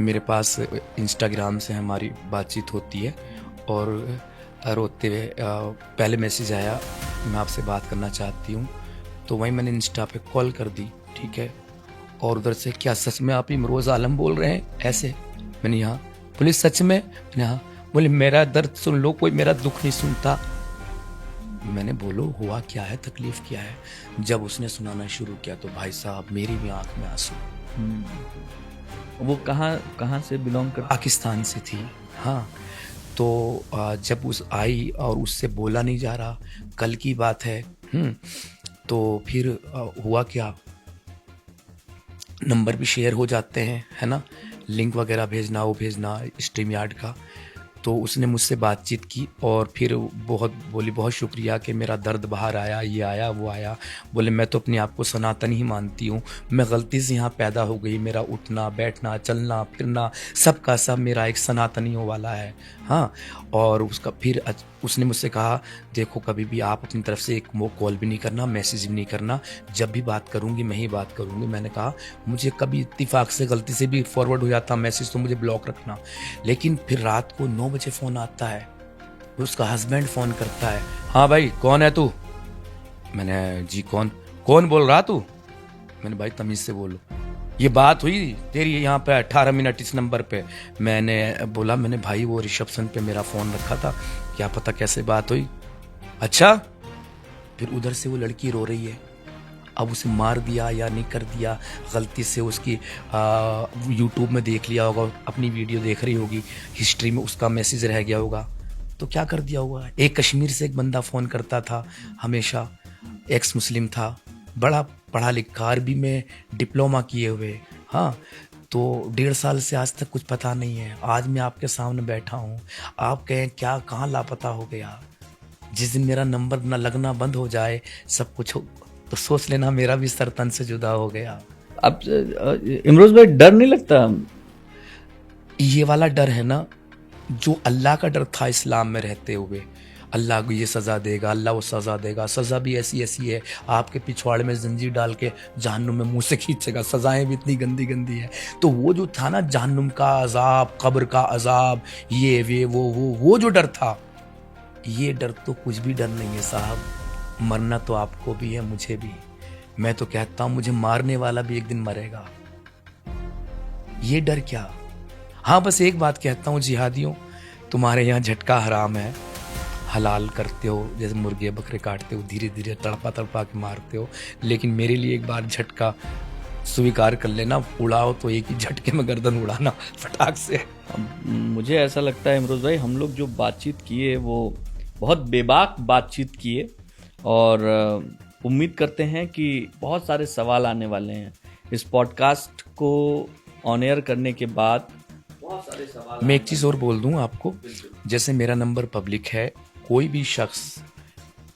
मेरे पास इंस्टाग्राम से हमारी बातचीत होती है और रोते हुए पहले मैसेज आया, मैं आपसे बात करना चाहती हूँ, तो वहीं मैंने इंस्टा पे कॉल कर दी, ठीक है, और उधर से क्या सच में आप इमरोज़ आलम बोल रहे हैं ऐसे? मैंने यहाँ पुलिस सच में? मैंने हाँ। बोले मेरा दर्द सुन लो, कोई मेरा दुख नहीं सुनता। मैंने बोलो हुआ क्या है, तकलीफ क्या है? जब उसने सुनाना शुरू किया तो भाई साहब मेरी भी आंख में आंसू। वो कहाँ से बिलोंग कर? पाकिस्तान से थी। हाँ, तो जब उस आई और उससे बोला नहीं जा रहा, कल की बात है। तो फिर हुआ क्या, नंबर भी शेयर हो जाते हैं, है ना, लिंक वगैरह भेजना, वो भेजना स्ट्रीम यार्ड का। तो उसने मुझसे बातचीत की और फिर बहुत शुक्रिया कि मेरा दर्द बाहर आया, ये आया वो आया। बोले मैं तो अपने आप को सनातन ही मानती हूँ, मैं गलती से यहाँ पैदा हो गई, मेरा उठना बैठना चलना फिरना सब का सब मेरा एक सनातनियों वाला है। हाँ, और उसने मुझसे कहा देखो कभी भी आप अपनी तरफ से एक कॉल भी नहीं करना, मैसेज भी नहीं करना, जब भी बात करूँगी मैं ही बात करूँगी। मैंने कहा मुझे कभी इत्तेफाक से गलती से भी फॉरवर्ड हो जाता मैसेज तो मुझे ब्लॉक रखना। लेकिन फिर रात को 9 बजे फ़ोन आता है, उसका हस्बैंड फ़ोन करता है, हाँ भाई कौन है तू? मैंने जी कौन बोल रहा तू? मैंने भाई तमीज़ से बोलो, ये बात हुई तेरी यहाँ पे 18 मिनट इस नंबर पे। मैंने बोला मैंने भाई वो रिसेप्शन पे मेरा फ़ोन रखा था, क्या पता कैसे बात हुई। अच्छा, फिर उधर से वो लड़की रो रही है, अब उसे मार दिया या नहीं कर दिया, गलती से उसकी यूट्यूब में देख लिया होगा, अपनी वीडियो देख रही होगी, हिस्ट्री में उसका मैसेज रह गया होगा, तो क्या कर दिया होगा। एक कश्मीर से एक बंदा फ़ोन करता था हमेशा, एक्स मुस्लिम था, बड़ा पढ़ा लिखा, अरबी में डिप्लोमा किए हुए। हाँ, तो 1.5 साल से आज तक कुछ पता नहीं है। आज मैं आपके सामने बैठा हूँ, आप कहें क्या कहाँ लापता हो गया। जिस दिन मेरा नंबर न लगना बंद हो जाए सब कुछ तो सोच लेना मेरा भी सर तन से जुदा हो गया। अब इमरोज भाई डर नहीं लगता? ये वाला डर है ना जो अल्लाह का डर था इस्लाम में रहते हुए, अल्लाह को ये सज़ा देगा, अल्लाह वो सज़ा देगा, सज़ा भी ऐसी है, आपके पिछवाड़े में जंजीर डाल के जहन्नुम में मुंह से खींचेगा, सज़ाएं भी इतनी गंदी गंदी है। तो वो जो था ना जहन्नुम का अजाब, कब्र का अजाब, ये वे वो जो डर था ये डर तो कुछ भी डर नहीं है साहब, मरना तो आपको भी है मुझे भी। मैं तो कहता हूं मुझे मारने वाला भी एक दिन मरेगा, ये डर क्या। हाँ बस एक बात कहता हूँ जिहादियों, तुम्हारे यहाँ झटका हराम है, हलाल करते हो, जैसे मुर्गे बकरे काटते हो, धीरे धीरे तड़पा तड़पा के मारते हो, लेकिन मेरे लिए एक बार झटका स्वीकार कर लेना, उड़ाओ तो एक ही झटके में गर्दन उड़ाना फटाक से। अब मुझे ऐसा लगता है इमरोज भाई, हम लोग जो बातचीत किए वो बहुत बेबाक बातचीत किए, और उम्मीद करते हैं कि बहुत सारे सवाल आने वाले हैं इस पॉडकास्ट को ऑन एयर करने के बाद। बहुत सारे सवाल। मैं एक चीज़ और बोल दूं आपको, जैसे मेरा नंबर पब्लिक है, कोई भी शख्स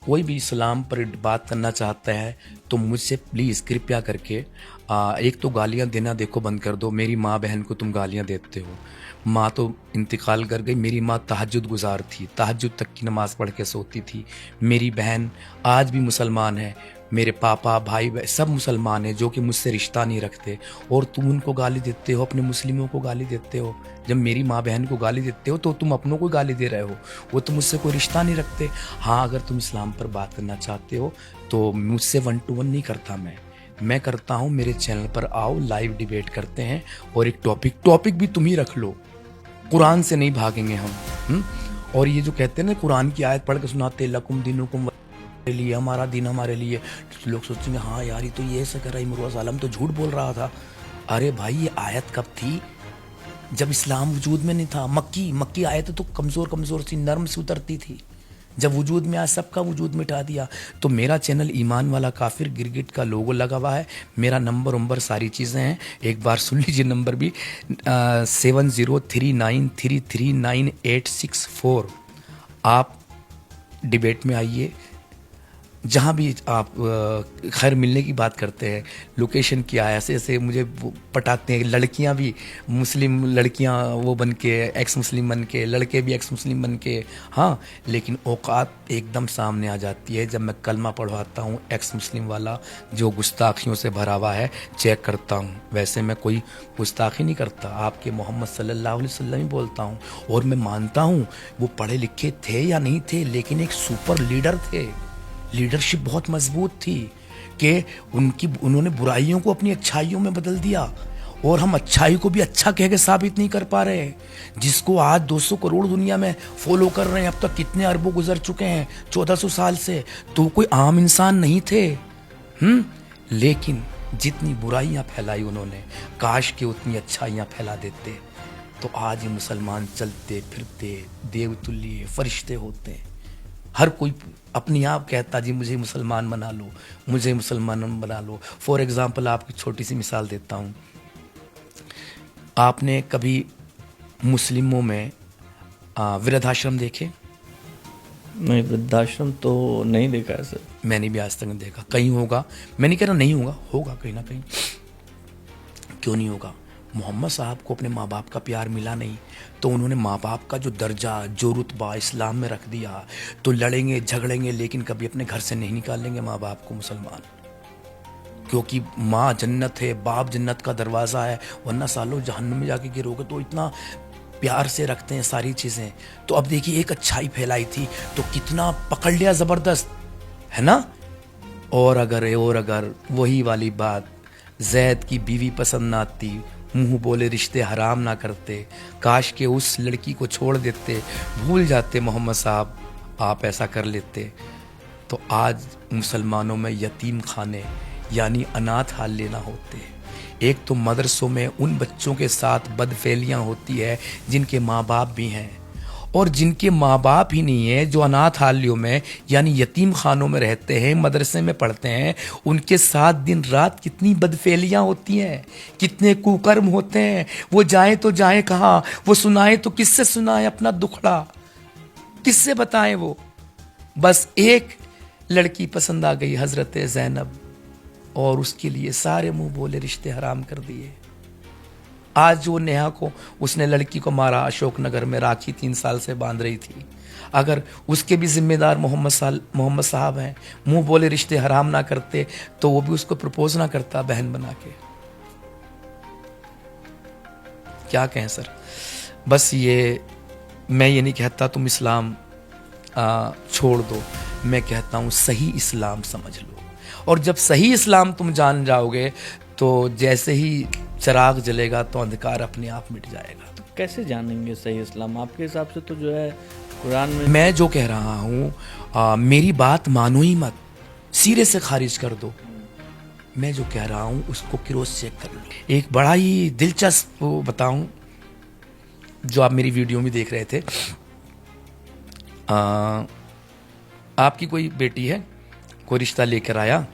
कोई भी इस्लाम पर बात करना चाहता है तो मुझसे प्लीज़ कृपया करके एक तो गालियाँ देना देखो बंद कर दो। मेरी माँ बहन को तुम गालियाँ देते हो, माँ तो इंतकाल कर गई, मेरी माँ तहज्जुद गुजार थी, तहज्जुद तक की नमाज़ पढ़ के सोती थी। मेरी बहन आज भी मुसलमान है, मेरे पापा भाई सब मुसलमान हैं जो कि मुझसे रिश्ता नहीं रखते, और तुम उनको गाली देते हो, अपने मुस्लिमों को गाली देते हो। जब मेरी माँ बहन को गाली देते हो तो तुम अपनों को गाली दे रहे हो, वो तो मुझसे कोई रिश्ता नहीं रखते। हाँ अगर तुम इस्लाम पर बात करना चाहते हो तो मुझसे 1 to 1 नहीं करता, मैं करता हूँ, मेरे चैनल पर आओ, लाइव डिबेट करते हैं, और एक टॉपिक भी तुम ही रख लो, कुरान से नहीं भागेंगे हम। और ये जो कहते हैं ना कुरान की आयत पढ़ के सुनाते लकुम दीनुकुम लिए, हमारा दिन हमारे लिए, तो लोग सोचेंगे हाँ यार ये तो ये ऐसा कर रहा है, इमरुल आलम तो झूठ बोल रहा था। अरे भाई ये आयत कब थी, जब इस्लाम वजूद में नहीं था। मक्की आयत तो कमज़ोर सी नरम सी उतरती थी, जब वजूद में आया सबका वजूद मिटा दिया। तो मेरा चैनल ईमान वाला काफिर गिरगिट का लोगो लगा हुआ है, मेरा नंबर सारी चीज़ें हैं, एक बार सुन लीजिए नंबर भी 7039339864। आप डिबेट में आइए, जहाँ भी आप खैर मिलने की बात करते हैं, लोकेशन क्या है, ऐसे ऐसे मुझे पटाते हैं। लड़कियाँ भी मुस्लिम लड़कियाँ वो बन के एक्स मुस्लिम बन के, लड़के भी एक्स मुस्लिम बन के, हाँ लेकिन औकात एकदम सामने आ जाती है जब मैं कलमा पढ़वाता हूँ एक्स मुस्लिम वाला जो गुस्ताखियों से भरा हुआ है, चेक करता हूँ। वैसे मैं कोई गुस्ताखी नहीं करता, आपके मोहम्मद सल्लल्लाहु अलैहि वसल्लम ही बोलता हूँ। और मैं मानता हूँ वो पढ़े लिखे थे या नहीं थे, लेकिन एक सुपर लीडर थे, लीडरशिप बहुत मजबूत थी कि उन्होंने बुराइयों को अपनी अच्छाइयों में बदल दिया, और हम अच्छाई को भी अच्छा कह के साबित नहीं कर पा रहे। जिसको आज 200 करोड़ दुनिया में फॉलो कर रहे हैं, अब तक कितने अरबों गुजर चुके हैं 1400 साल से, तो कोई आम इंसान नहीं थे। लेकिन जितनी बुराइयां फैलाई उन्होंने, काश के उतनी अच्छाइयां फैला देते तो आज ये मुसलमान चलते फिरते देवतुल्य फरिश्ते होते। हर कोई अपनी आप कहता जी मुझे मुसलमान बना लो, मुझे मुसलमान बना लो। फॉर एग्जांपल आपकी छोटी सी मिसाल देता हूँ, आपने कभी मुस्लिमों में वृद्धाश्रम देखे? नहीं, वृद्धाश्रम तो नहीं देखा है सर। मैंने भी आज तक नहीं देखा, कहीं होगा, मैं नहीं कह रहा नहीं होगा, होगा कहीं ना कहीं। क्यों नहीं होगा? मोहम्मद साहब को अपने माँ बाप का प्यार मिला नहीं, तो उन्होंने माँ बाप का जो दर्जा जो रुतबा इस्लाम में रख दिया। तो लड़ेंगे झगड़ेंगे लेकिन कभी अपने घर से नहीं निकालेंगे माँ बाप को मुसलमान, क्योंकि माँ जन्नत है, बाप जन्नत का दरवाज़ा है, वरना सालों जहन्नुम में जाके गिरोगे। तो इतना प्यार से रखते हैं सारी चीज़ें। तो अब देखिए एक अच्छाई फैलाई थी तो कितना पकड़ लिया ज़बरदस्त, है ना। और अगर वही वाली बात, जैद की बीवी पसंद ना आती, मुंह बोले रिश्ते हराम ना करते, काश के उस लड़की को छोड़ देते, भूल जाते मोहम्मद साहब, आप ऐसा कर लेते तो आज मुसलमानों में यतीम खाने यानी अनाथ हाल लेना होते। एक तो मदरसों में उन बच्चों के साथ बदफेलियाँ होती है जिनके माँ बाप भी हैं, और जिनके माँ बाप ही नहीं है, जो अनाथ हालियों में यानी यतीम खानों में रहते हैं, मदरसे में पढ़ते हैं, उनके साथ दिन रात कितनी बदफेलियाँ होती हैं, कितने कुकर्म होते हैं। वो जाए तो जाए कहाँ, वो सुनाए तो किससे सुनाए अपना दुखड़ा, किससे बताएं वो। बस एक लड़की पसंद आ गई हजरत ज़ैनब, और उसके लिए सारे मुंह बोले रिश्ते हराम कर दिए। आज जो नेहा को उसने लड़की को मारा अशोकनगर में, राखी 3 साल से बांध रही थी, अगर उसके भी जिम्मेदार मोहम्मद साहब हैं, मुंह बोले रिश्ते हराम ना करते तो वो भी उसको प्रपोज ना करता बहन बना के। क्या कहें सर। बस ये मैं ये नहीं कहता तुम इस्लाम छोड़ दो। मैं कहता हूँ सही इस्लाम समझ लो, और जब सही इस्लाम तुम जान जाओगे तो जैसे ही चिराग जलेगा तो अंधकार अपने आप मिट जाएगा। तो कैसे जानेंगे सही इस्लाम? आपके हिसाब से तो जो है कुरान में। मैं जो कह रहा हूँ मेरी बात मानो ही मत, सिरे से खारिज कर दो। मैं जो कह रहा हूँ उसको क्रॉस चेक कर लो। एक बड़ा ही दिलचस्प बताऊं, जो आप मेरी वीडियो में देख रहे थे, आपकी कोई बेटी है, कोई रिश्ता लेकर आया,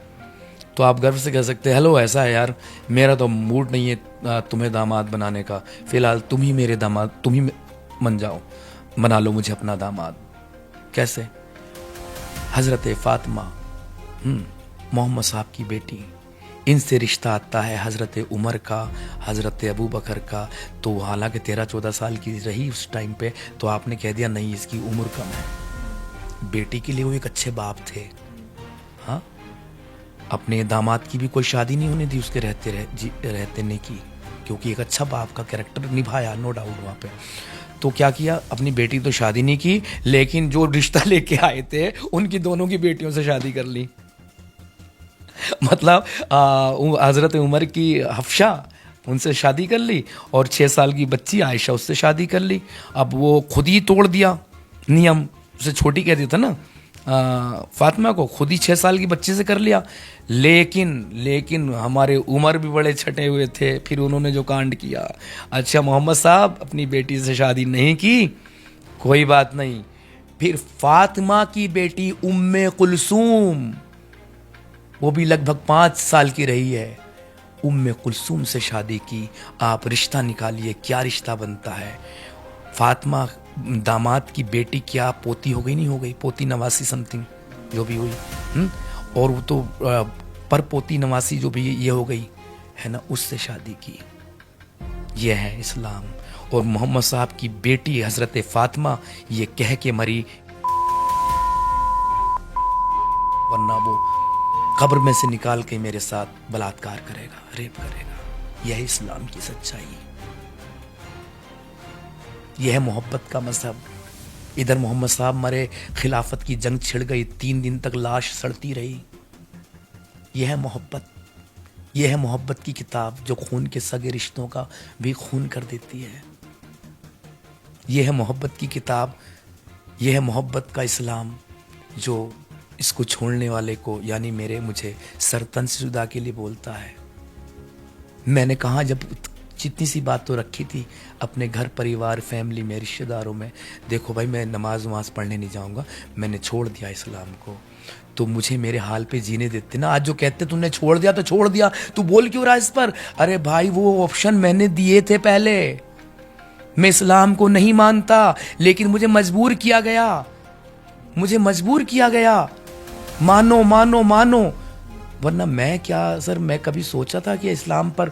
तो आप गर्व से कह सकते हैं हेलो ऐसा है यार, मेरा तो मूड नहीं है तुम्हें दामाद बनाने का, फिलहाल तुम ही मेरे दामाद, तुम ही बन जाओ, बना लो मुझे अपना दामाद। कैसे? हज़रत फ़ातिमा मोहम्मद साहब की बेटी, इनसे रिश्ता आता है हज़रत उमर का, हज़रत अबू बकर का। तो हालांकि 13-14 साल की रही उस टाइम पे, तो आपने कह दिया नहीं इसकी उम्र कम है। बेटी के लिए वो एक अच्छे बाप थे। हाँ, अपने दामाद की भी कोई शादी नहीं होने दी उसके रहते ने की, क्योंकि एक अच्छा बाप का कैरेक्टर निभाया, नो डाउट वहाँ पे। तो क्या किया, अपनी बेटी तो शादी नहीं की, लेकिन जो रिश्ता लेके आए थे उनकी दोनों की बेटियों से शादी कर ली। मतलब हज़रत उमर की हफ्शा, उनसे शादी कर ली, और 6 साल की बच्ची आयशा, उससे शादी कर ली। अब वो खुद ही तोड़ दिया नियम, उसे छोटी कह दिया था ना फातिमा को, खुद ही 6 साल की बच्चे से कर लिया। लेकिन हमारे उमर भी बड़े छटे हुए थे, फिर उन्होंने जो कांड किया। अच्छा मोहम्मद साहब अपनी बेटी से शादी नहीं की, कोई बात नहीं, फिर फातिमा की बेटी उम्मे कुलसूम, वो भी लगभग 5 साल की रही है, उम्मे कुलसूम से शादी की। आप रिश्ता निकालिए, क्या रिश्ता बनता है। फातिमा दामाद की बेटी क्या पोती हो गई, नहीं हो गई, पोती नवासी समथिंग जो भी हुई, और वो तो पर पोती नवासी जो भी ये हो गई है ना, उससे शादी की। ये है इस्लाम। और मोहम्मद साहब की बेटी हज़रत फ़ातिमा ये कह के मरी, वरना वो कब्र में से निकाल के मेरे साथ बलात्कार करेगा, रेप करेगा। यह है इस्लाम की सच्चाई, यह है मोहब्बत का मजहब। इधर मोहम्मद साहब मरे, खिलाफत की जंग छिड़ गई, 3 दिन तक लाश सड़ती रही। यह है मोहब्बत, यह है मोहब्बत की किताब जो खून के सगे रिश्तों का भी खून कर देती है। यह है मोहब्बत की किताब, यह है मोहब्बत का इस्लाम जो इसको छोड़ने वाले को, यानी मुझे सरतन से जुदा के लिए बोलता है। मैंने कहा, जब जितनी सी बात तो रखी थी अपने घर परिवार फैमिली में रिश्तेदारों में, देखो भाई मैं नमाज वमाज पढ़ने नहीं जाऊंगा, मैंने छोड़ दिया इस्लाम को, तो मुझे मेरे हाल पे जीने देते ना। आज जो कहते तुमने छोड़ दिया तो छोड़ दिया, तू बोल क्यों रहा इस पर? अरे भाई वो ऑप्शन मैंने दिए थे पहले, मैं इस्लाम को नहीं मानता, लेकिन मुझे मजबूर किया गया, मुझे मजबूर किया गया, मानो मानो मानो। वरना मैं क्या सर, मैं कभी सोचा था कि इस्लाम पर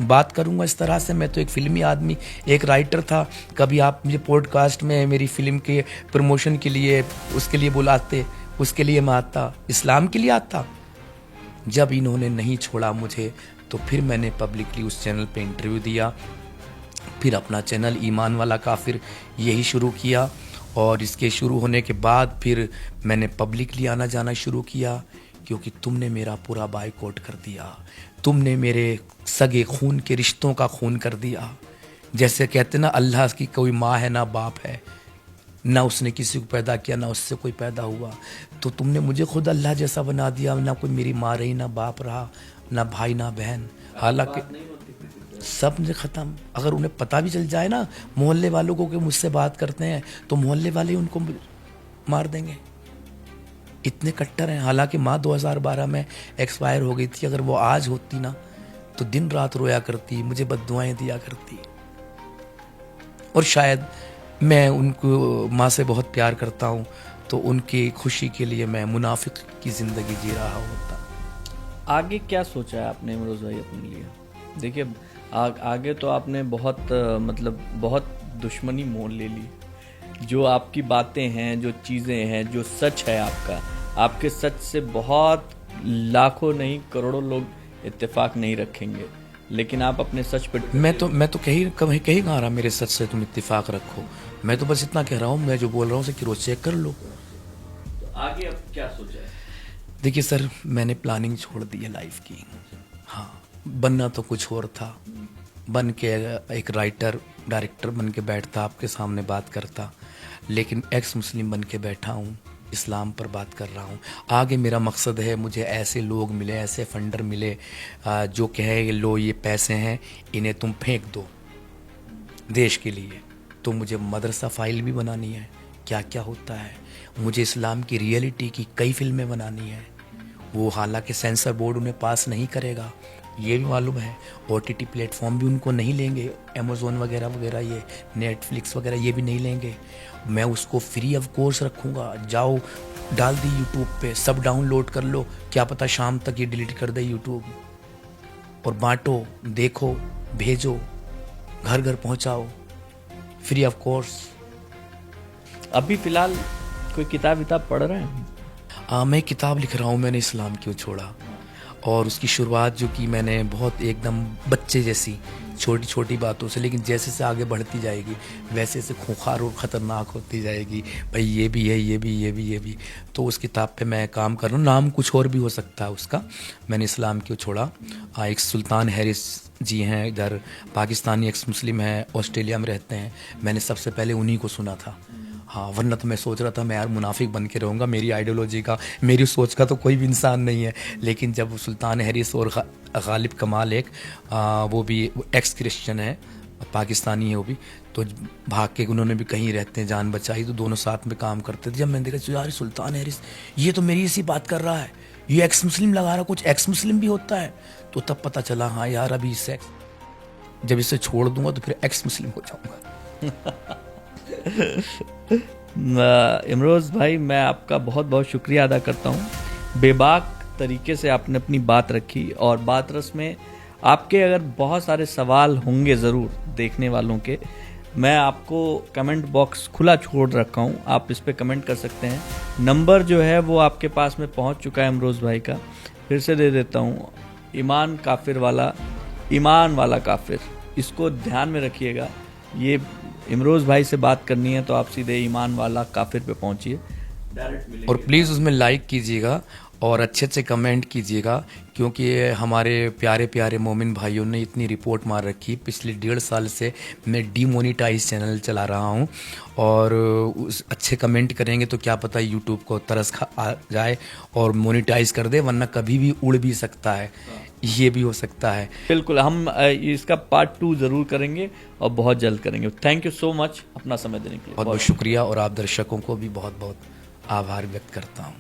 बात करूंगा इस तरह से? मैं तो एक फिल्मी आदमी, एक राइटर था। कभी आप मुझे पॉडकास्ट में मेरी फिल्म के प्रमोशन के लिए, उसके लिए बुलाते, उसके लिए मैं आता, इस्लाम के लिए आता। जब इन्होंने नहीं छोड़ा मुझे, तो फिर मैंने पब्लिकली उस चैनल पे इंटरव्यू दिया, फिर अपना चैनल ईमान वाला काफिर यही शुरू किया। और इसके शुरू होने के बाद फिर मैंने पब्लिकली आना जाना शुरू किया, क्योंकि तुमने मेरा पूरा बायकॉट कर दिया, तुमने मेरे सगे खून के रिश्तों का खून कर दिया। जैसे कहते ना, अल्लाह की कोई माँ है ना बाप है, ना उसने किसी को पैदा किया ना उससे कोई पैदा हुआ, तो तुमने मुझे खुद अल्लाह जैसा बना दिया। ना कोई मेरी माँ रही, ना बाप रहा, ना भाई ना बहन। हालांकि सब ने ख़त्म। अगर उन्हें पता भी चल जाए ना मोहल्ले वालों को कि मुझसे बात करते हैं, तो मोहल्ले वाले उनको मार देंगे, इतने कट्टर हैं। हालांकि माँ 2012 में एक्सपायर हो गई थी, अगर वो आज होती ना तो दिन रात रोया करती, मुझे बद्दुआएं दिया करती। और शायद मैं उनको माँ से बहुत प्यार करता हूँ, तो उनकी खुशी के लिए मैं मुनाफिक की ज़िंदगी जी रहा होता। आगे क्या सोचा है आपने इमरोज़ भाई अपने लिए? देखिए आगे तो आपने बहुत मतलब बहुत दुश्मनी मोल ले ली। जो आपकी बातें हैं, जो चीज़ें हैं, जो सच है आपका, आपके सच से बहुत लाखों नहीं करोड़ों लोग इत्तेफाक नहीं रखेंगे, लेकिन आप अपने सच पे मैं तो कहीं कहा रहा मेरे सच से तुम इत्तेफाक रखो। मैं तो बस इतना कह रहा हूँ, मैं जो बोल रहा हूँ उसे क्रॉस चेक कर लो। तो आगे अब क्या सोचा है? देखिए सर, मैंने प्लानिंग छोड़ दी है लाइफ की। हाँ, बनना तो कुछ और था। बन के एक राइटर डायरेक्टर बन के बैठता, आपके सामने बात करता, लेकिन एक्स मुस्लिम बन के बैठा हूँ, इस्लाम पर बात कर रहा हूँ। आगे मेरा मकसद है, मुझे ऐसे लोग मिले, ऐसे फंडर मिले जो कहे लो ये पैसे हैं, इन्हें तुम फेंक दो देश के लिए। तो मुझे मदरसा फाइल भी बनानी है, क्या क्या होता है। मुझे इस्लाम की रियलिटी की कई फिल्में बनानी है। वो हालांकि सेंसर बोर्ड उन्हें पास नहीं करेगा, ये भी मालूम है। OTT प्लेटफॉर्म भी उनको नहीं लेंगे, अमेज़ोन वगैरह वगैरह, ये नेटफ्लिक्स वगैरह ये भी नहीं लेंगे। मैं उसको फ्री ऑफ कोर्स रखूँगा। जाओ डाल दी यूट्यूब पे, सब डाउनलोड कर लो, क्या पता शाम तक ये डिलीट कर दे यूट्यूब। और बांटो, देखो, भेजो, घर घर पहुँचाओ, फ्री ऑफ कोर्स। अभी फिलहाल कोई किताब विताब पढ़ रहे हैं? मैं किताब लिख रहा हूँ, मैंने इस्लाम क्यों छोड़ा, और उसकी शुरुआत जो की मैंने बहुत एकदम बच्चे जैसी छोटी छोटी बातों से, लेकिन जैसे से आगे बढ़ती जाएगी वैसे से खूंखार और ख़तरनाक होती जाएगी। भाई ये भी है, ये भी, ये भी, ये भी। तो उस किताब पे मैं काम कर रहा हूँ। नाम कुछ और भी हो सकता है उसका, मैंने इस्लाम क्यों छोड़ा। एक सुल्तान हैरिस जी हैं इधर, पाकिस्तानी एक्स मुस्लिम हैं, ऑस्ट्रेलिया में रहते हैं। मैंने सबसे पहले उन्हीं को सुना था। हाँ, वरना तो मैं सोच रहा था मैं यार मुनाफिक बन के रहूँगा, मेरी आइडियोलॉजी का, मेरी सोच का तो कोई भी इंसान नहीं है। लेकिन जब सुल्तान हैरिस और गालिब कमाल एक वो भी एक्स क्रिश्चियन है, पाकिस्तानी है वो भी, तो भाग के उन्होंने भी कहीं रहते हैं, जान बचाई, तो दोनों साथ में काम करते थे। जब मैंने देखा यार सुल्तान हैरिस ये तो मेरी इसी बात कर रहा है, ये एक्स मुस्लिम लगा रहा, कुछ एक्स मुस्लिम भी होता है, तो तब पता चला हाँ यार अभी इससे जब इसे छोड़ दूंगा तो फिर एक्स मुस्लिम हो जाऊंगा। इमरोज़ भाई, मैं आपका बहुत बहुत शुक्रिया अदा करता हूँ। बेबाक तरीके से आपने अपनी बात रखी, और बात रस में आपके अगर बहुत सारे सवाल होंगे ज़रूर देखने वालों के, मैं आपको कमेंट बॉक्स खुला छोड़ रखा हूँ, आप इस पर कमेंट कर सकते हैं। नंबर जो है वो आपके पास में पहुँच चुका है इमरोज़ भाई का, फिर से दे देता हूँ। ईमान काफिर वाला, ईमान वाला काफिर, इसको ध्यान में रखिएगा। ये इमरोज़ भाई से बात करनी है तो आप सीधे ईमान वाला काफिर पे पहुंचिए, डायरेक्ट मिलेंगे। और प्लीज़ उसमें लाइक कीजिएगा और अच्छे अच्छे कमेंट कीजिएगा, क्योंकि हमारे प्यारे प्यारे मोमिन भाइयों ने इतनी रिपोर्ट मार रखी। पिछले 1.5 साल से मैं डीमोनेटाइज चैनल चला रहा हूं, और उस अच्छे कमेंट करेंगे तो क्या पता यूट्यूब को तरस खा आ जाए और मोनेटाइज कर दे, वरना कभी भी उड़ भी सकता है, ये भी हो सकता है। बिल्कुल, हम इसका पार्ट 2 ज़रूर करेंगे और बहुत जल्द करेंगे। थैंक यू सो मच अपना समय देने के लिए। बहुत बहुत शुक्रिया, और आप दर्शकों को भी बहुत बहुत आभार व्यक्त करता हूँ।